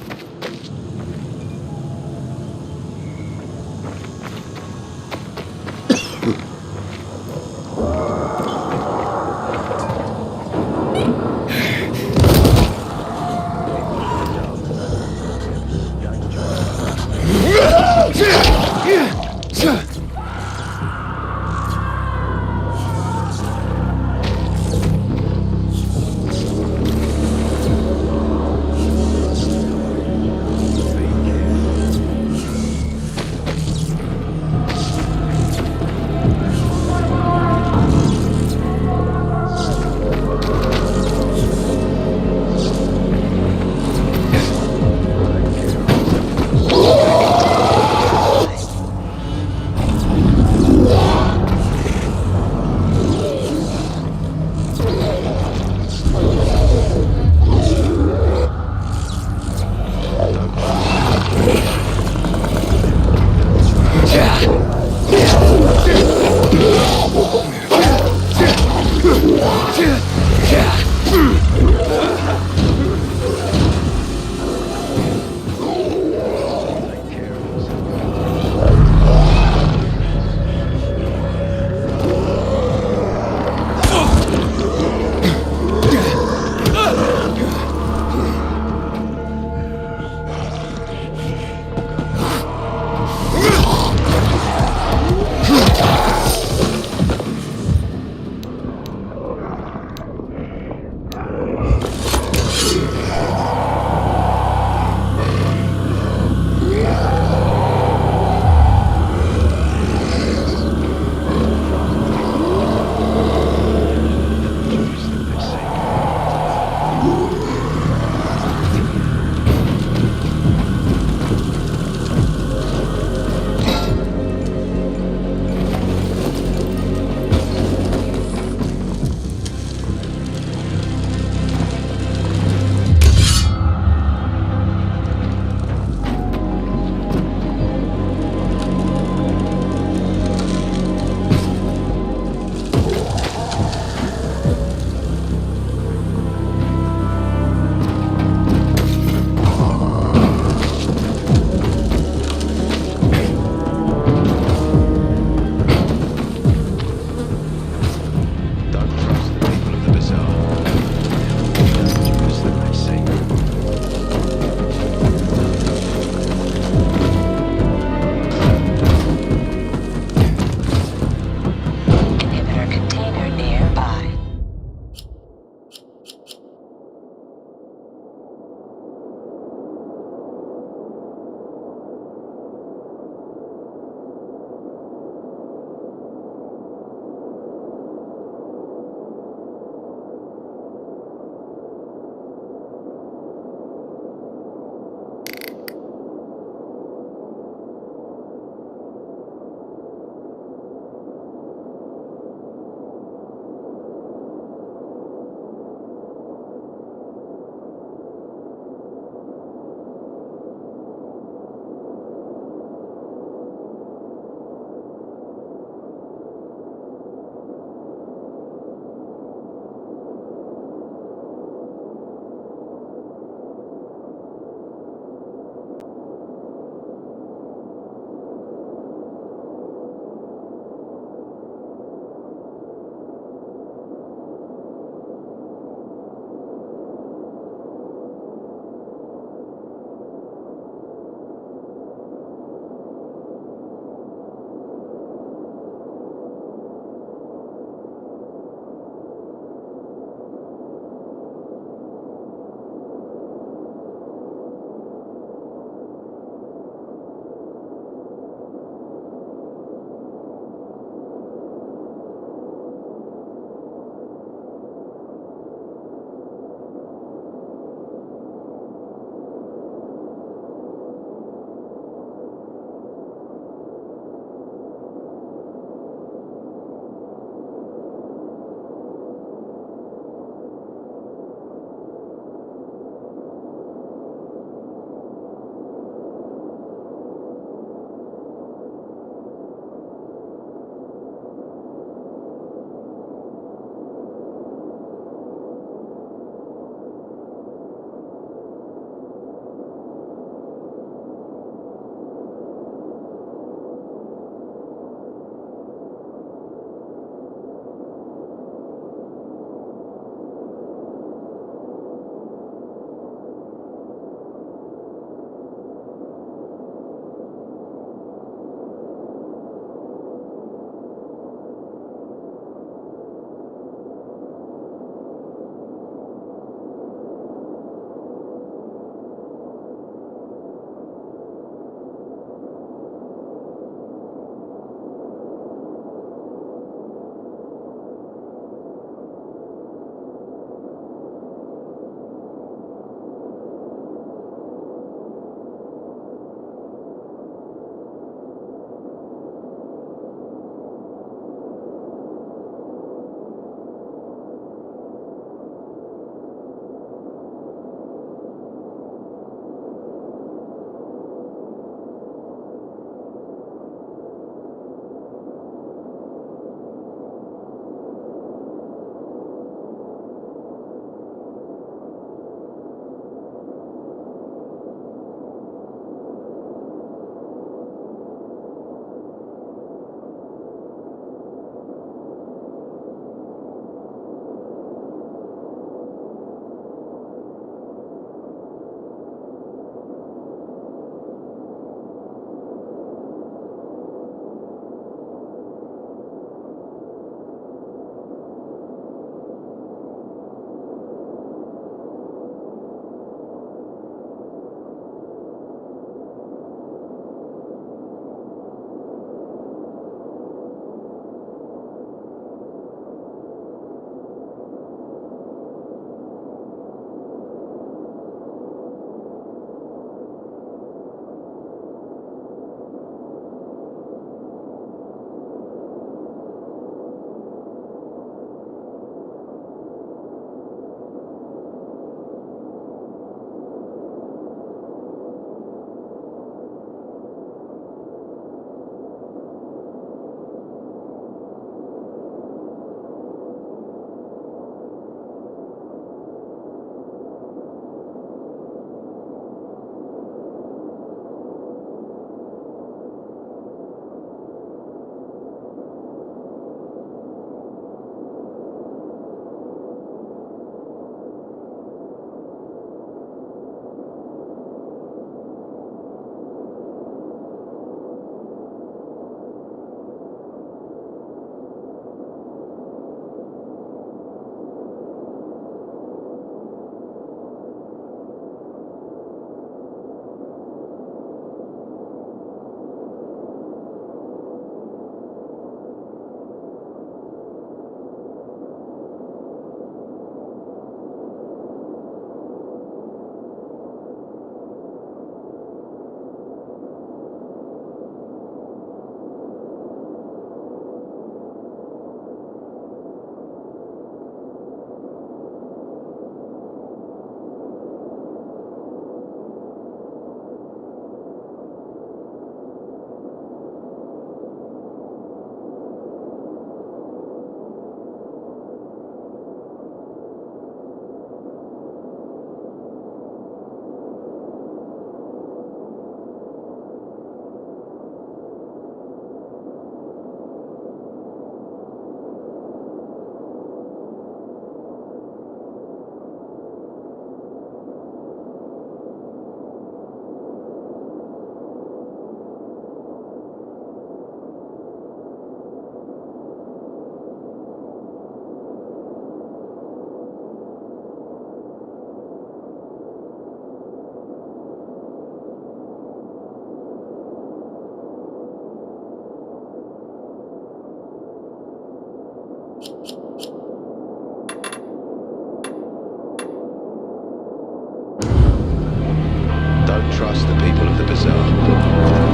trust the people of the Bazaar.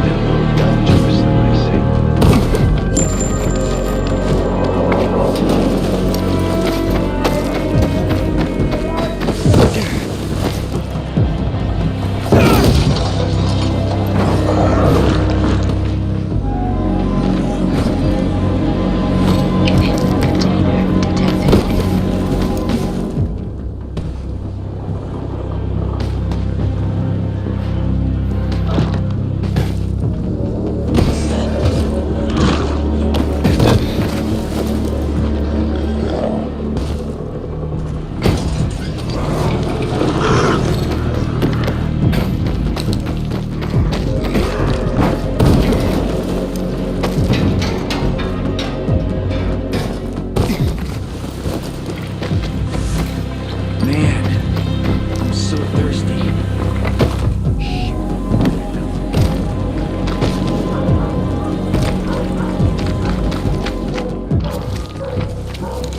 They're more dangerous than they seem.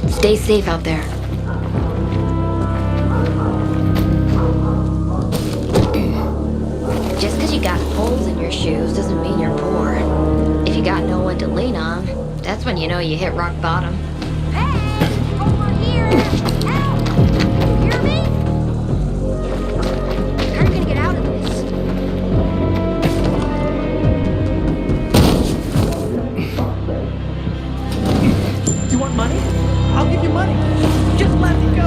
Stay safe out there. Just because you got holes in your shoes doesn't mean you're poor. If you got no one to lean on, that's when you know you hit rock bottom. Hey! Over here! Help! You hear me? How are you gonna get out of this? You want money? I'll give you money. Just let me go.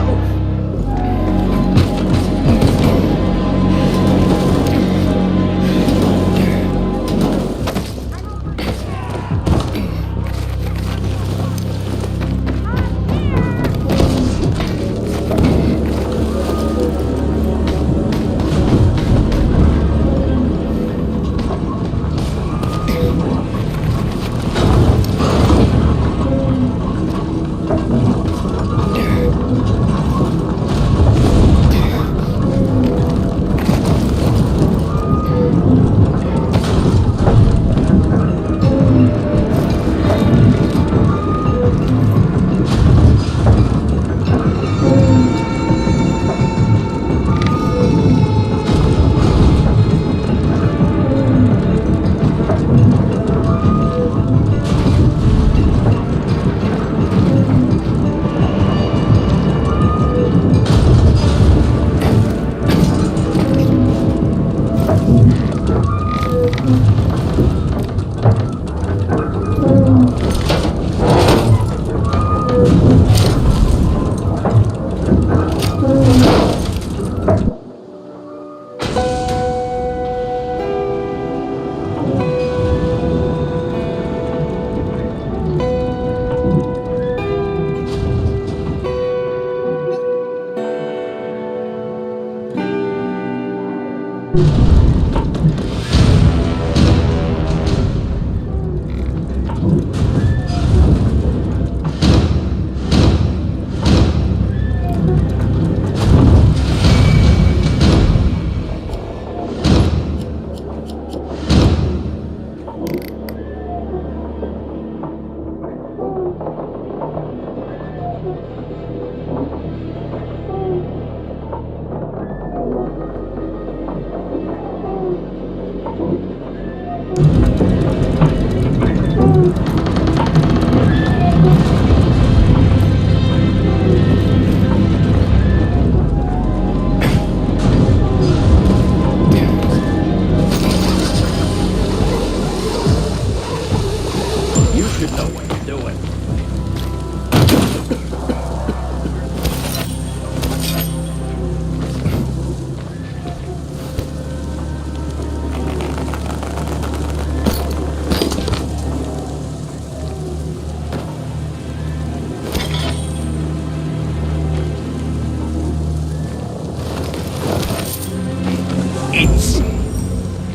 It's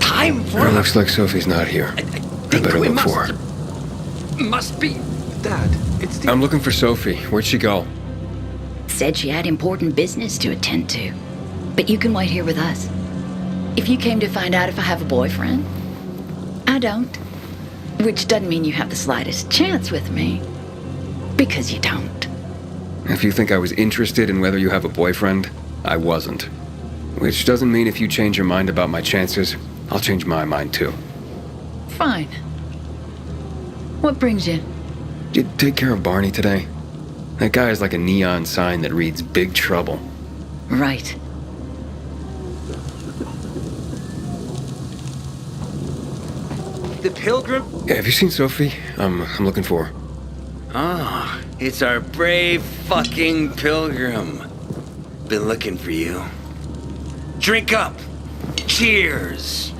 time for It looks like Sophie's not here. I better look for her. Must be. Dad, it's the... I'm looking for Sophie. Where'd she go? Said she had important business to attend to. But you can wait here with us. If you came to find out if I have a boyfriend, I don't. Which doesn't mean you have the slightest chance with me. Because you don't. If you think I was interested in whether you have a boyfriend, I wasn't. Which doesn't mean if you change your mind about my chances, I'll change my mind too. Fine. What brings you? Did you take care of Barney today? That guy is like a neon sign that reads Big Trouble. Right. The Pilgrim? Yeah, have you seen Sophie? I'm looking for her. Ah, it's our brave fucking Pilgrim. Been looking for you. Drink up. Cheers.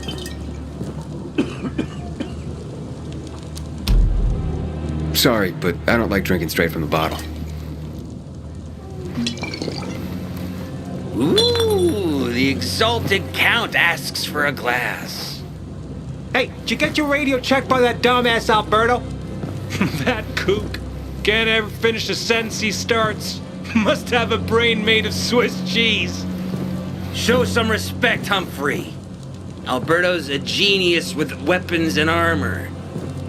Sorry, but I don't like drinking straight from the bottle. Ooh, the exalted Count asks for a glass. Hey, did you get your radio checked by that dumbass Alberto? That kook. Can't ever finish a sentence he starts. Must have a brain made of Swiss cheese. Show some respect, Humphrey. Alberto's a genius with weapons and armor.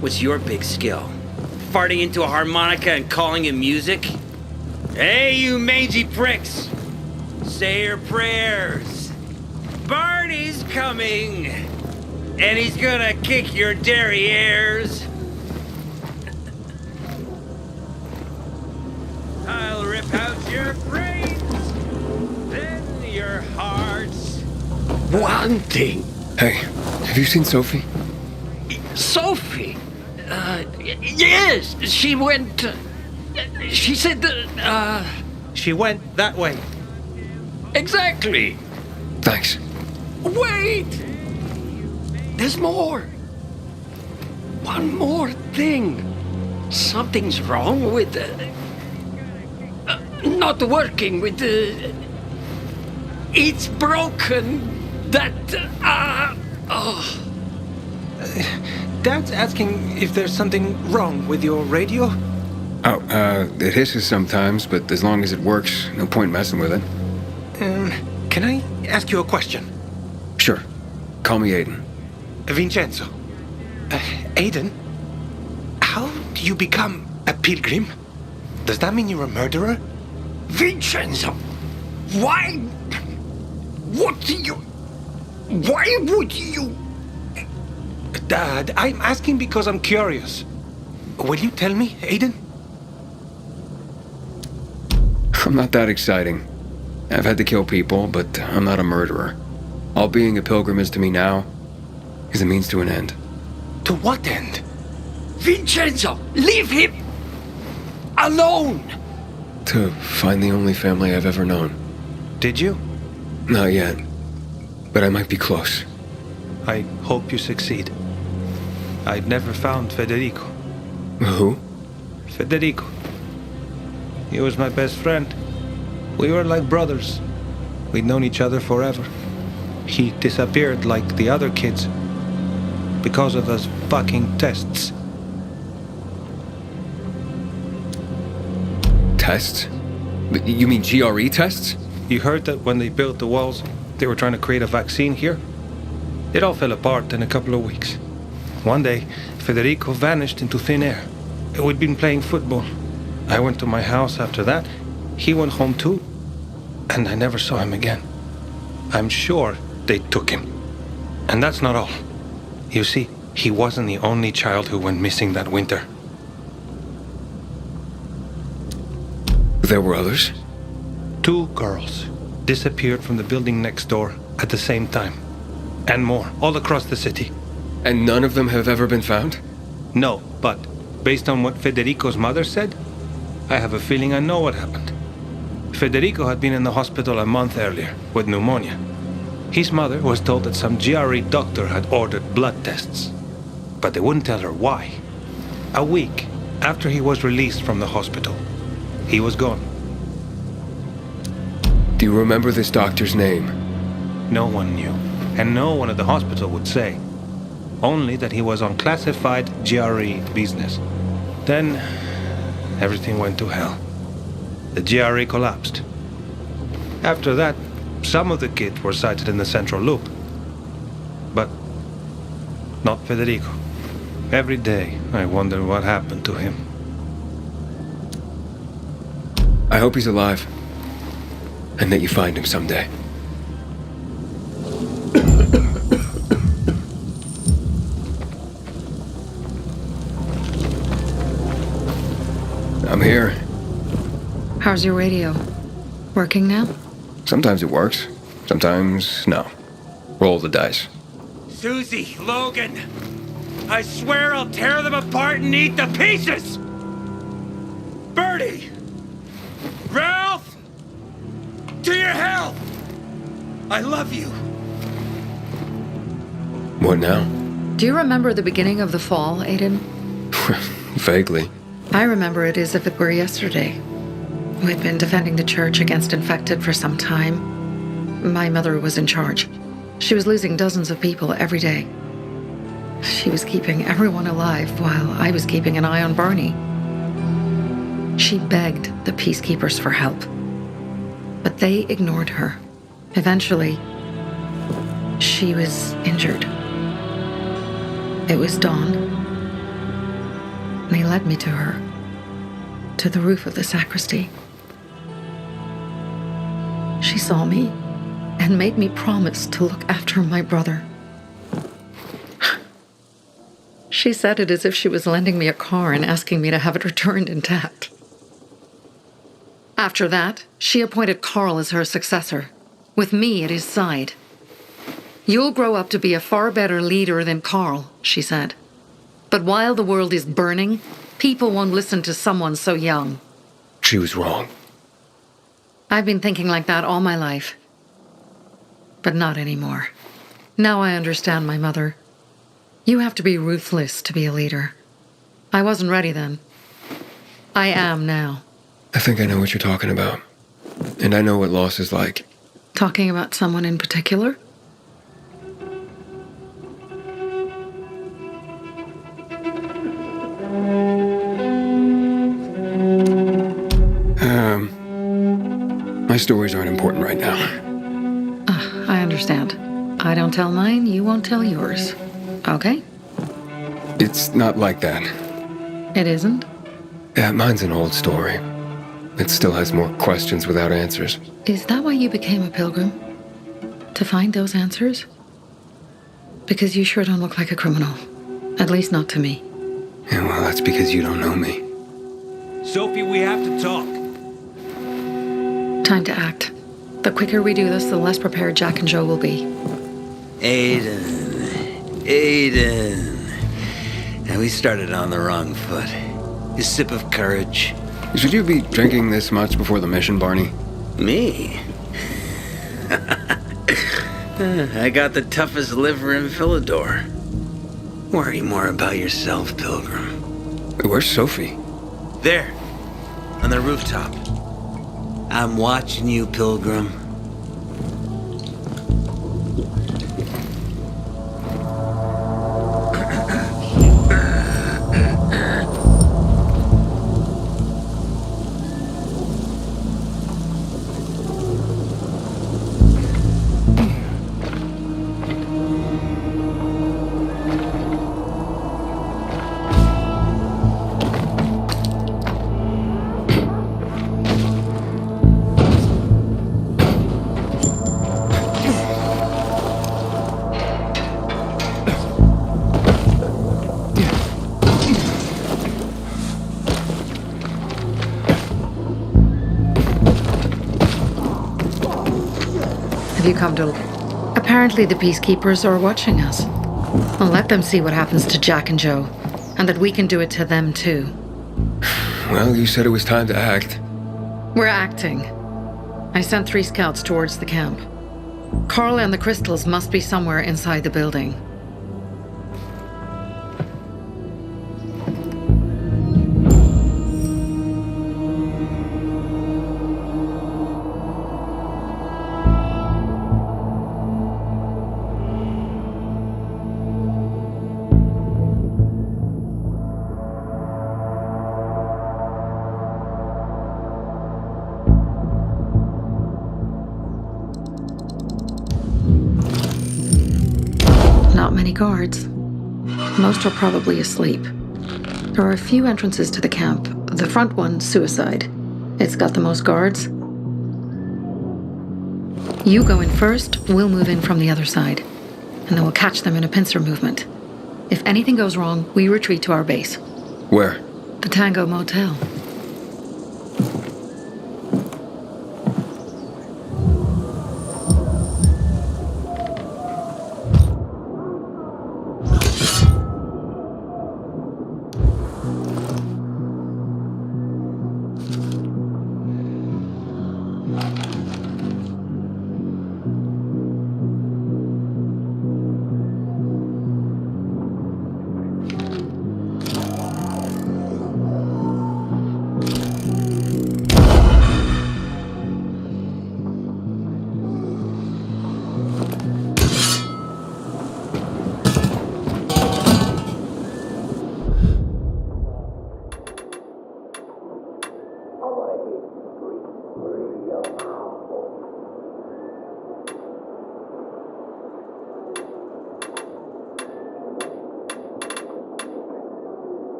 What's your big skill? Farting into a harmonica and calling it music? Hey, you mangy pricks! Say your prayers. Barney's coming! And he's gonna kick your derrieres. I'll rip out your brains, then your hearts. One thing. Hey, have you seen Sophie? Sophie? Yes, she went. She said that. She went that way. Exactly. Thanks. Wait! There's more. One more thing. Something's wrong with. Not working with. It's broken. That. Oh. Dad's asking if there's something wrong with your radio? Oh, it hisses sometimes, but as long as it works, no point messing with it. Can I ask you a question? Sure. Call me Aiden. Vincenzo. Aiden? How do you become a pilgrim? Does that mean you're a murderer? Vincenzo! Why? What do you. Why would you. Dad, I'm asking because I'm curious. Will you tell me, Aiden? I'm not that exciting. I've had to kill people, but I'm not a murderer. All being a pilgrim is to me now is a means to an end. To what end? Vincenzo, leave him alone! To find the only family I've ever known. Did you? Not yet, but I might be close. I hope you succeed. I've never found Federico. Who? Federico. He was my best friend. We were like brothers. We'd known each other forever. He disappeared like the other kids because of those fucking tests. Tests? You mean GRE tests? You heard that when they built the walls, they were trying to create a vaccine here? It all fell apart in a couple of weeks. One day, Federico vanished into thin air. We'd been playing football. I went to my house after that. He went home too. And I never saw him again. I'm sure they took him. And that's not all. You see, he wasn't the only child who went missing that winter. There were others? 2 girls disappeared from the building next door at the same time. And more, all across the city. And none of them have ever been found? No, but based on what Federico's mother said, I have a feeling I know what happened. Federico had been in the hospital a month earlier with pneumonia. His mother was told that some GRE doctor had ordered blood tests, but they wouldn't tell her why. A week after he was released from the hospital, he was gone. Do you remember this doctor's name? No one knew, and no one at the hospital would say. Only that he was on classified GRE business. Then, everything went to hell. The GRE collapsed. After that, some of the kids were sighted in the central loop. But not Federico. Every day, I wonder what happened to him. I hope he's alive. And that you find him someday. I'm here. How's your radio? Working now? Sometimes it works. Sometimes no. Roll the dice. Susie, Logan, I swear I'll tear them apart and eat the pieces! Bertie! Ralph! To your health! I love you. What now? Do you remember the beginning of the fall, Aiden? Vaguely. I remember it as if it were yesterday. We'd been defending the church against infected for some time. My mother was in charge. She was losing dozens of people every day. She was keeping everyone alive while I was keeping an eye on Barney. She begged the peacekeepers for help, but they ignored her. Eventually, she was injured. It was dawn. They led me to her, to the roof of the sacristy. She saw me and made me promise to look after my brother. She said it as if she was lending me a car and asking me to have it returned intact. After that, she appointed Carl as her successor, with me at his side. You'll grow up to be a far better leader than Carl, she said. But while the world is burning, people won't listen to someone so young. She was wrong. I've been thinking like that all my life. But not anymore. Now I understand my mother. You have to be ruthless to be a leader. I wasn't ready then. I am now. I think I know what you're talking about. And I know what loss is like. Talking about someone in particular? My stories aren't important right now. I understand. I don't tell mine, you won't tell yours. Okay? It's not like that. It isn't? Yeah, mine's an old story. It still has more questions without answers. Is that why you became a pilgrim? To find those answers? Because you sure don't look like a criminal. At least not to me. Yeah, well, that's because you don't know me. Sophie, we have to talk. Time to act. The quicker we do this, the less prepared Jack and Joe will be. Aiden. Now we started on the wrong foot. A sip of courage. Should you be drinking this much before the mission, Barney? Me? I got the toughest liver in Philidor. Worry more about yourself, Pilgrim. Where's Sophie? There, on the rooftop. I'm watching you, Pilgrim. Have you come to... Apparently the peacekeepers are watching us. I'll let them see what happens to Jack and Joe, and that we can do it to them too. Well, you said it was time to act. We're acting. I sent 3 scouts towards the camp. Carl and the crystals must be somewhere inside the building. Not many guards. Most are probably asleep. There are a few entrances to the camp. The front one, suicide. It's got the most guards. You go in first, we'll move in from the other side. And then we'll catch them in a pincer movement. If anything goes wrong, we retreat to our base. Where? The Tango Motel.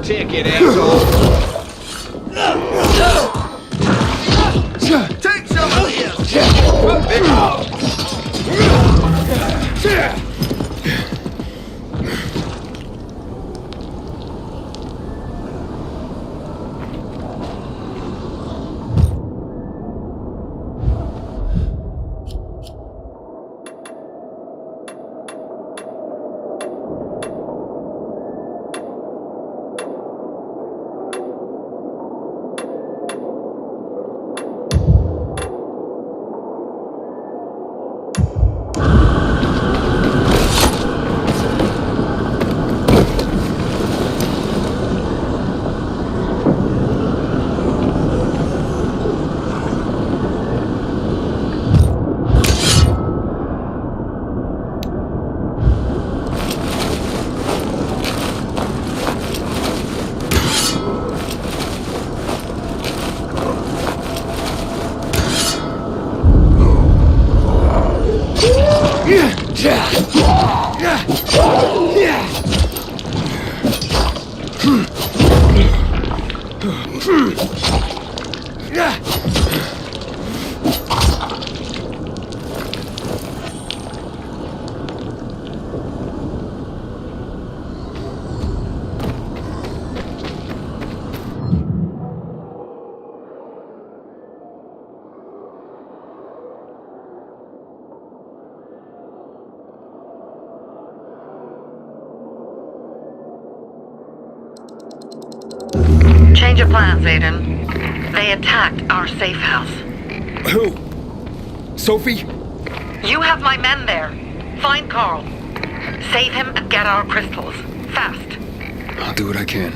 ticket, asshole! Take some of this! Change of plans, Aiden. They attacked our safe house. Who? Sophie? You have my men there. Find Carl. Save him and get our crystals. Fast. I'll do what I can.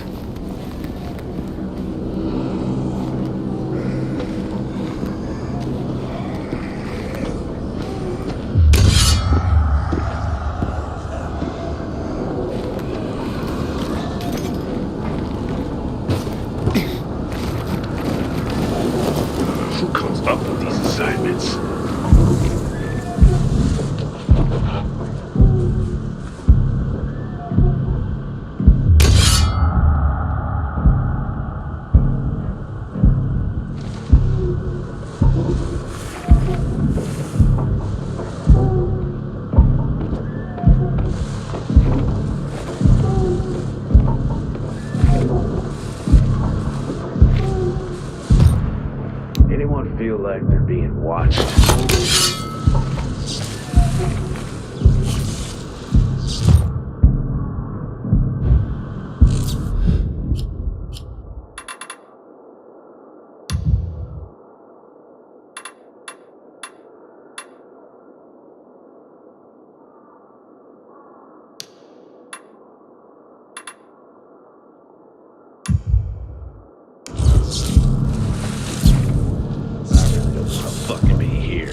Who comes up with these assignments? Anyone feel like they're being watched? Fucking be here.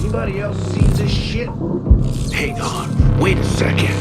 Anybody else seen this shit? Hang on, wait a second.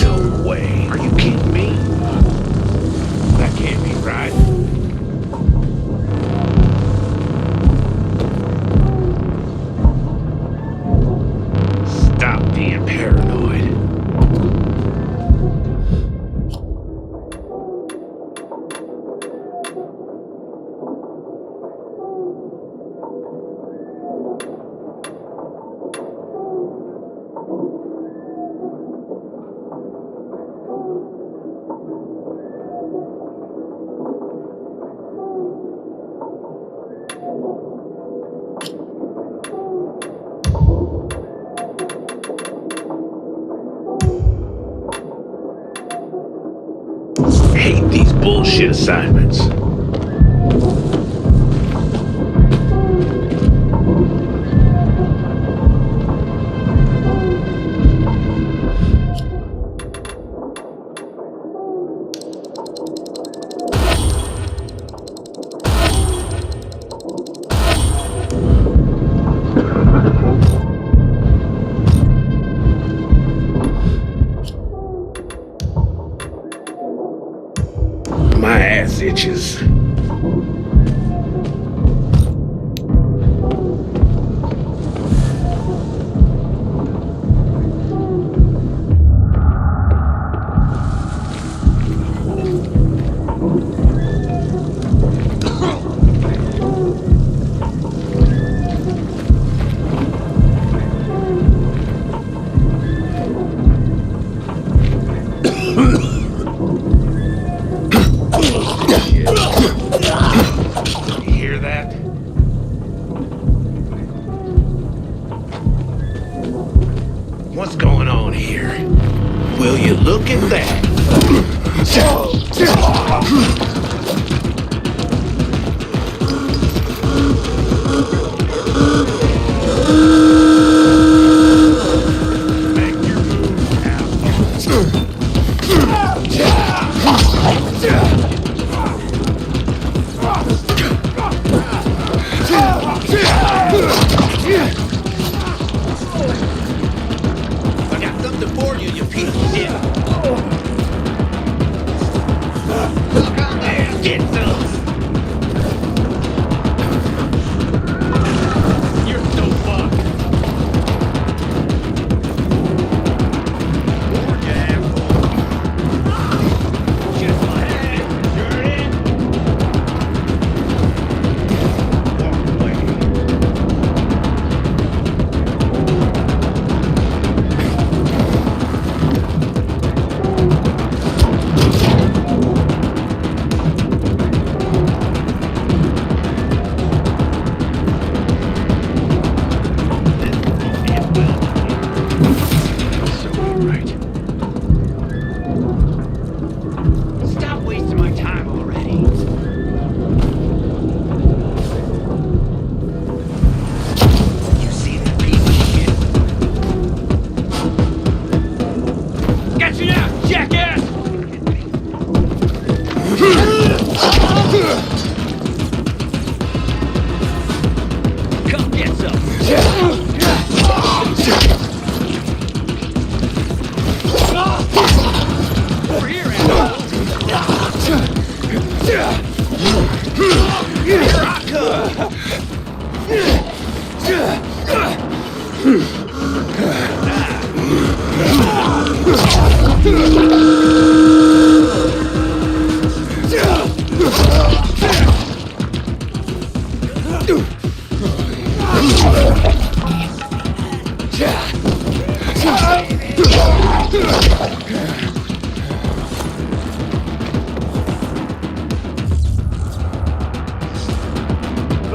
No way. Are you kidding me? That can't be right. Stop being paranoid. Hate these bullshit assignments. My ass itches. What's going on here? Will you look at that? I got something for you, you piece of shit. Look out there, get some. You're so fucked. More gas. Just like that. You're in. Walk away. Stop wasting my time already. You see that piece of shit? Got you now, jackass! Come get some. Over here, Here I come!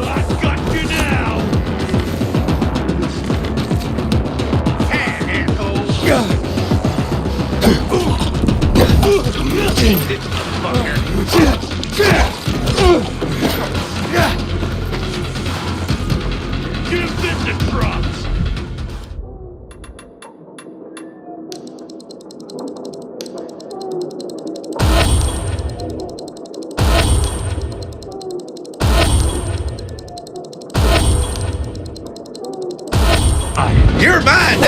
I've got you now! Hey, asshole! Give this a try. You're mine!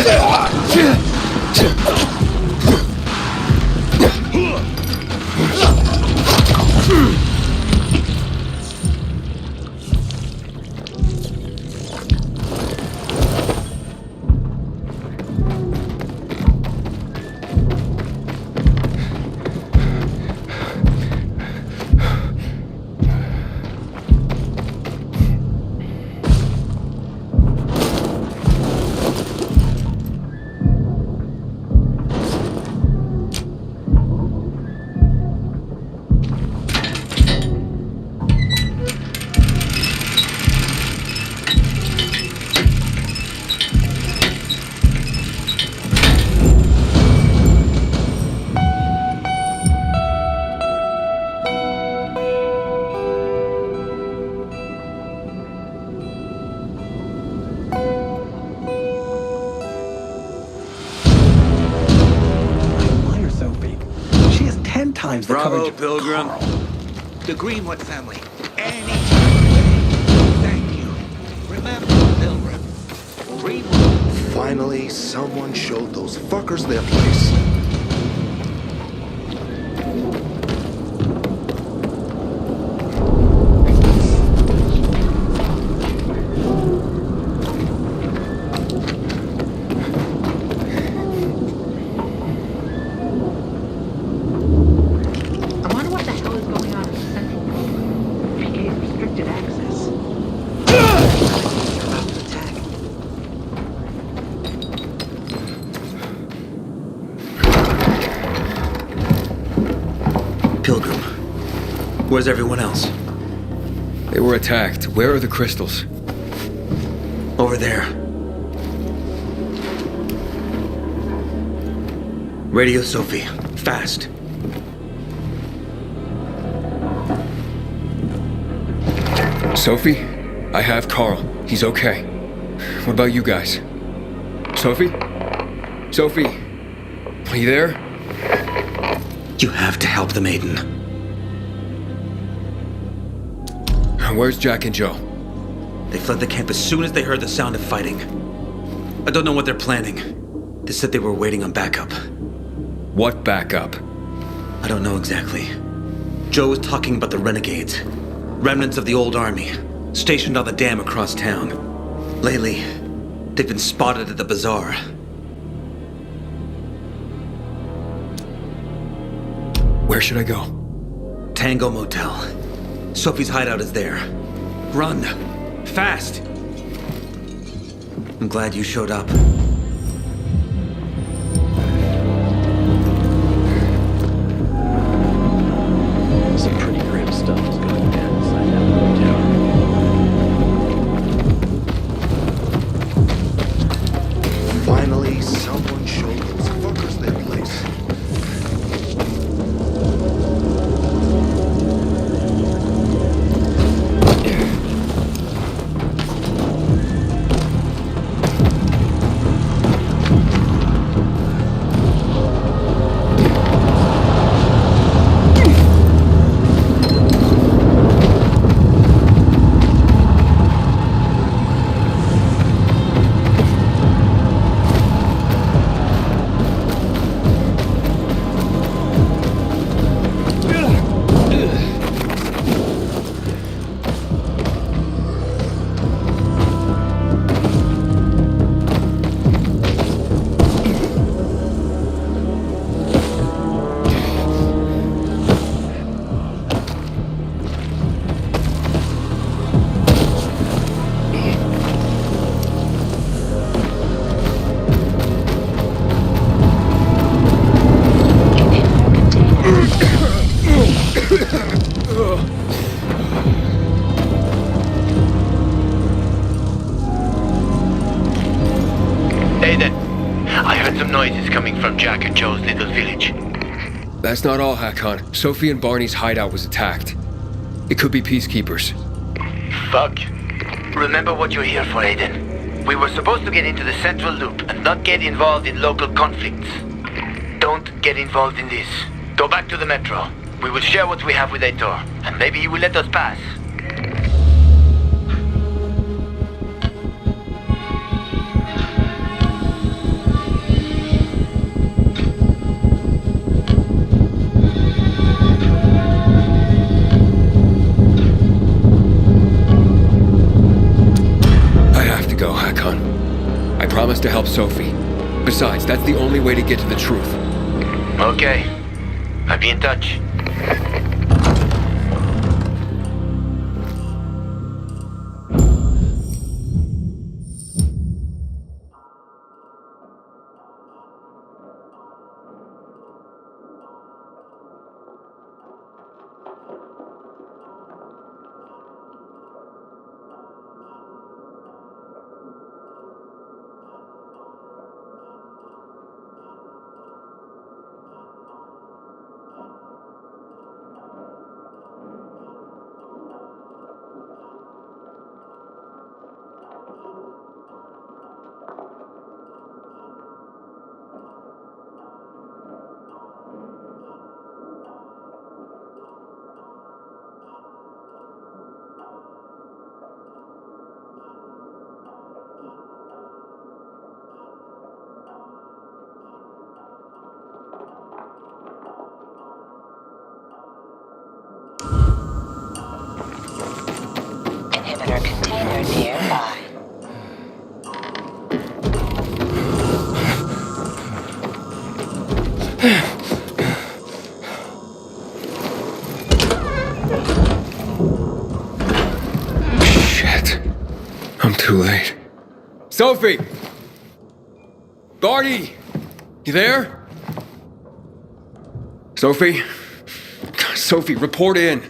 Times the Bravo, Pilgrim. The Greenwood family. Thank you. Remember, Pilgrim. Greenwood. Finally, someone showed those fuckers their place. Pilgrim, where's everyone else? They were attacked. Where are the crystals? Over there. Radio Sophie, fast. Sophie? I have Carl. He's okay. What about you guys? Sophie? Sophie? Are you there? You have to help the maiden. Where's Jack and Joe? They fled the camp as soon as they heard the sound of fighting. I don't know what they're planning. They said they were waiting on backup. What backup? I don't know exactly. Joe was talking about the renegades. Remnants of the old army, stationed on the dam across town. Lately, they've been spotted at the bazaar. Where should I go? Tango Motel. Sophie's hideout is there. Run. Fast. I'm glad you showed up. Some pretty grim stuff is going down inside that motel. Finally, someone showed those fuckers their place. little village. That's not all, Hakon. Sophie and Barney's hideout was attacked. It could be peacekeepers. Fuck. Remember what you're here for, Aiden. We were supposed to get into the central loop and not get involved in local conflicts. Don't get involved in this. Go back to the metro. We will share what we have with Aitor, and maybe he will let us pass. I have to go, Hakon. I promised to help Sophie. Besides, that's the only way to get to the truth. Okay. I'll be in touch. Inhibitor container nearby. Shit. I'm too late. Sophie! Barney! You there? Sophie? Sophie, report in.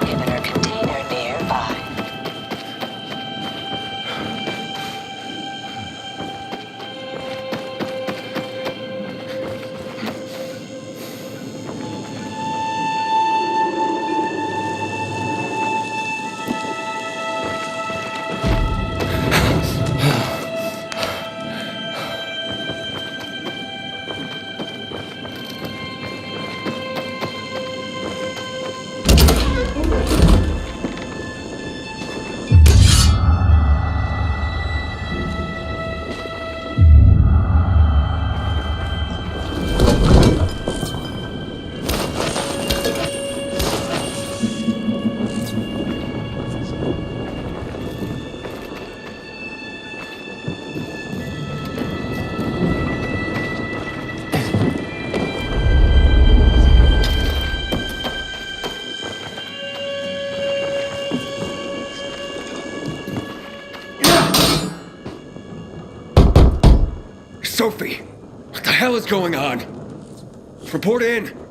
Inhibitor container nearby. Sophie! What the hell is going on? Report in!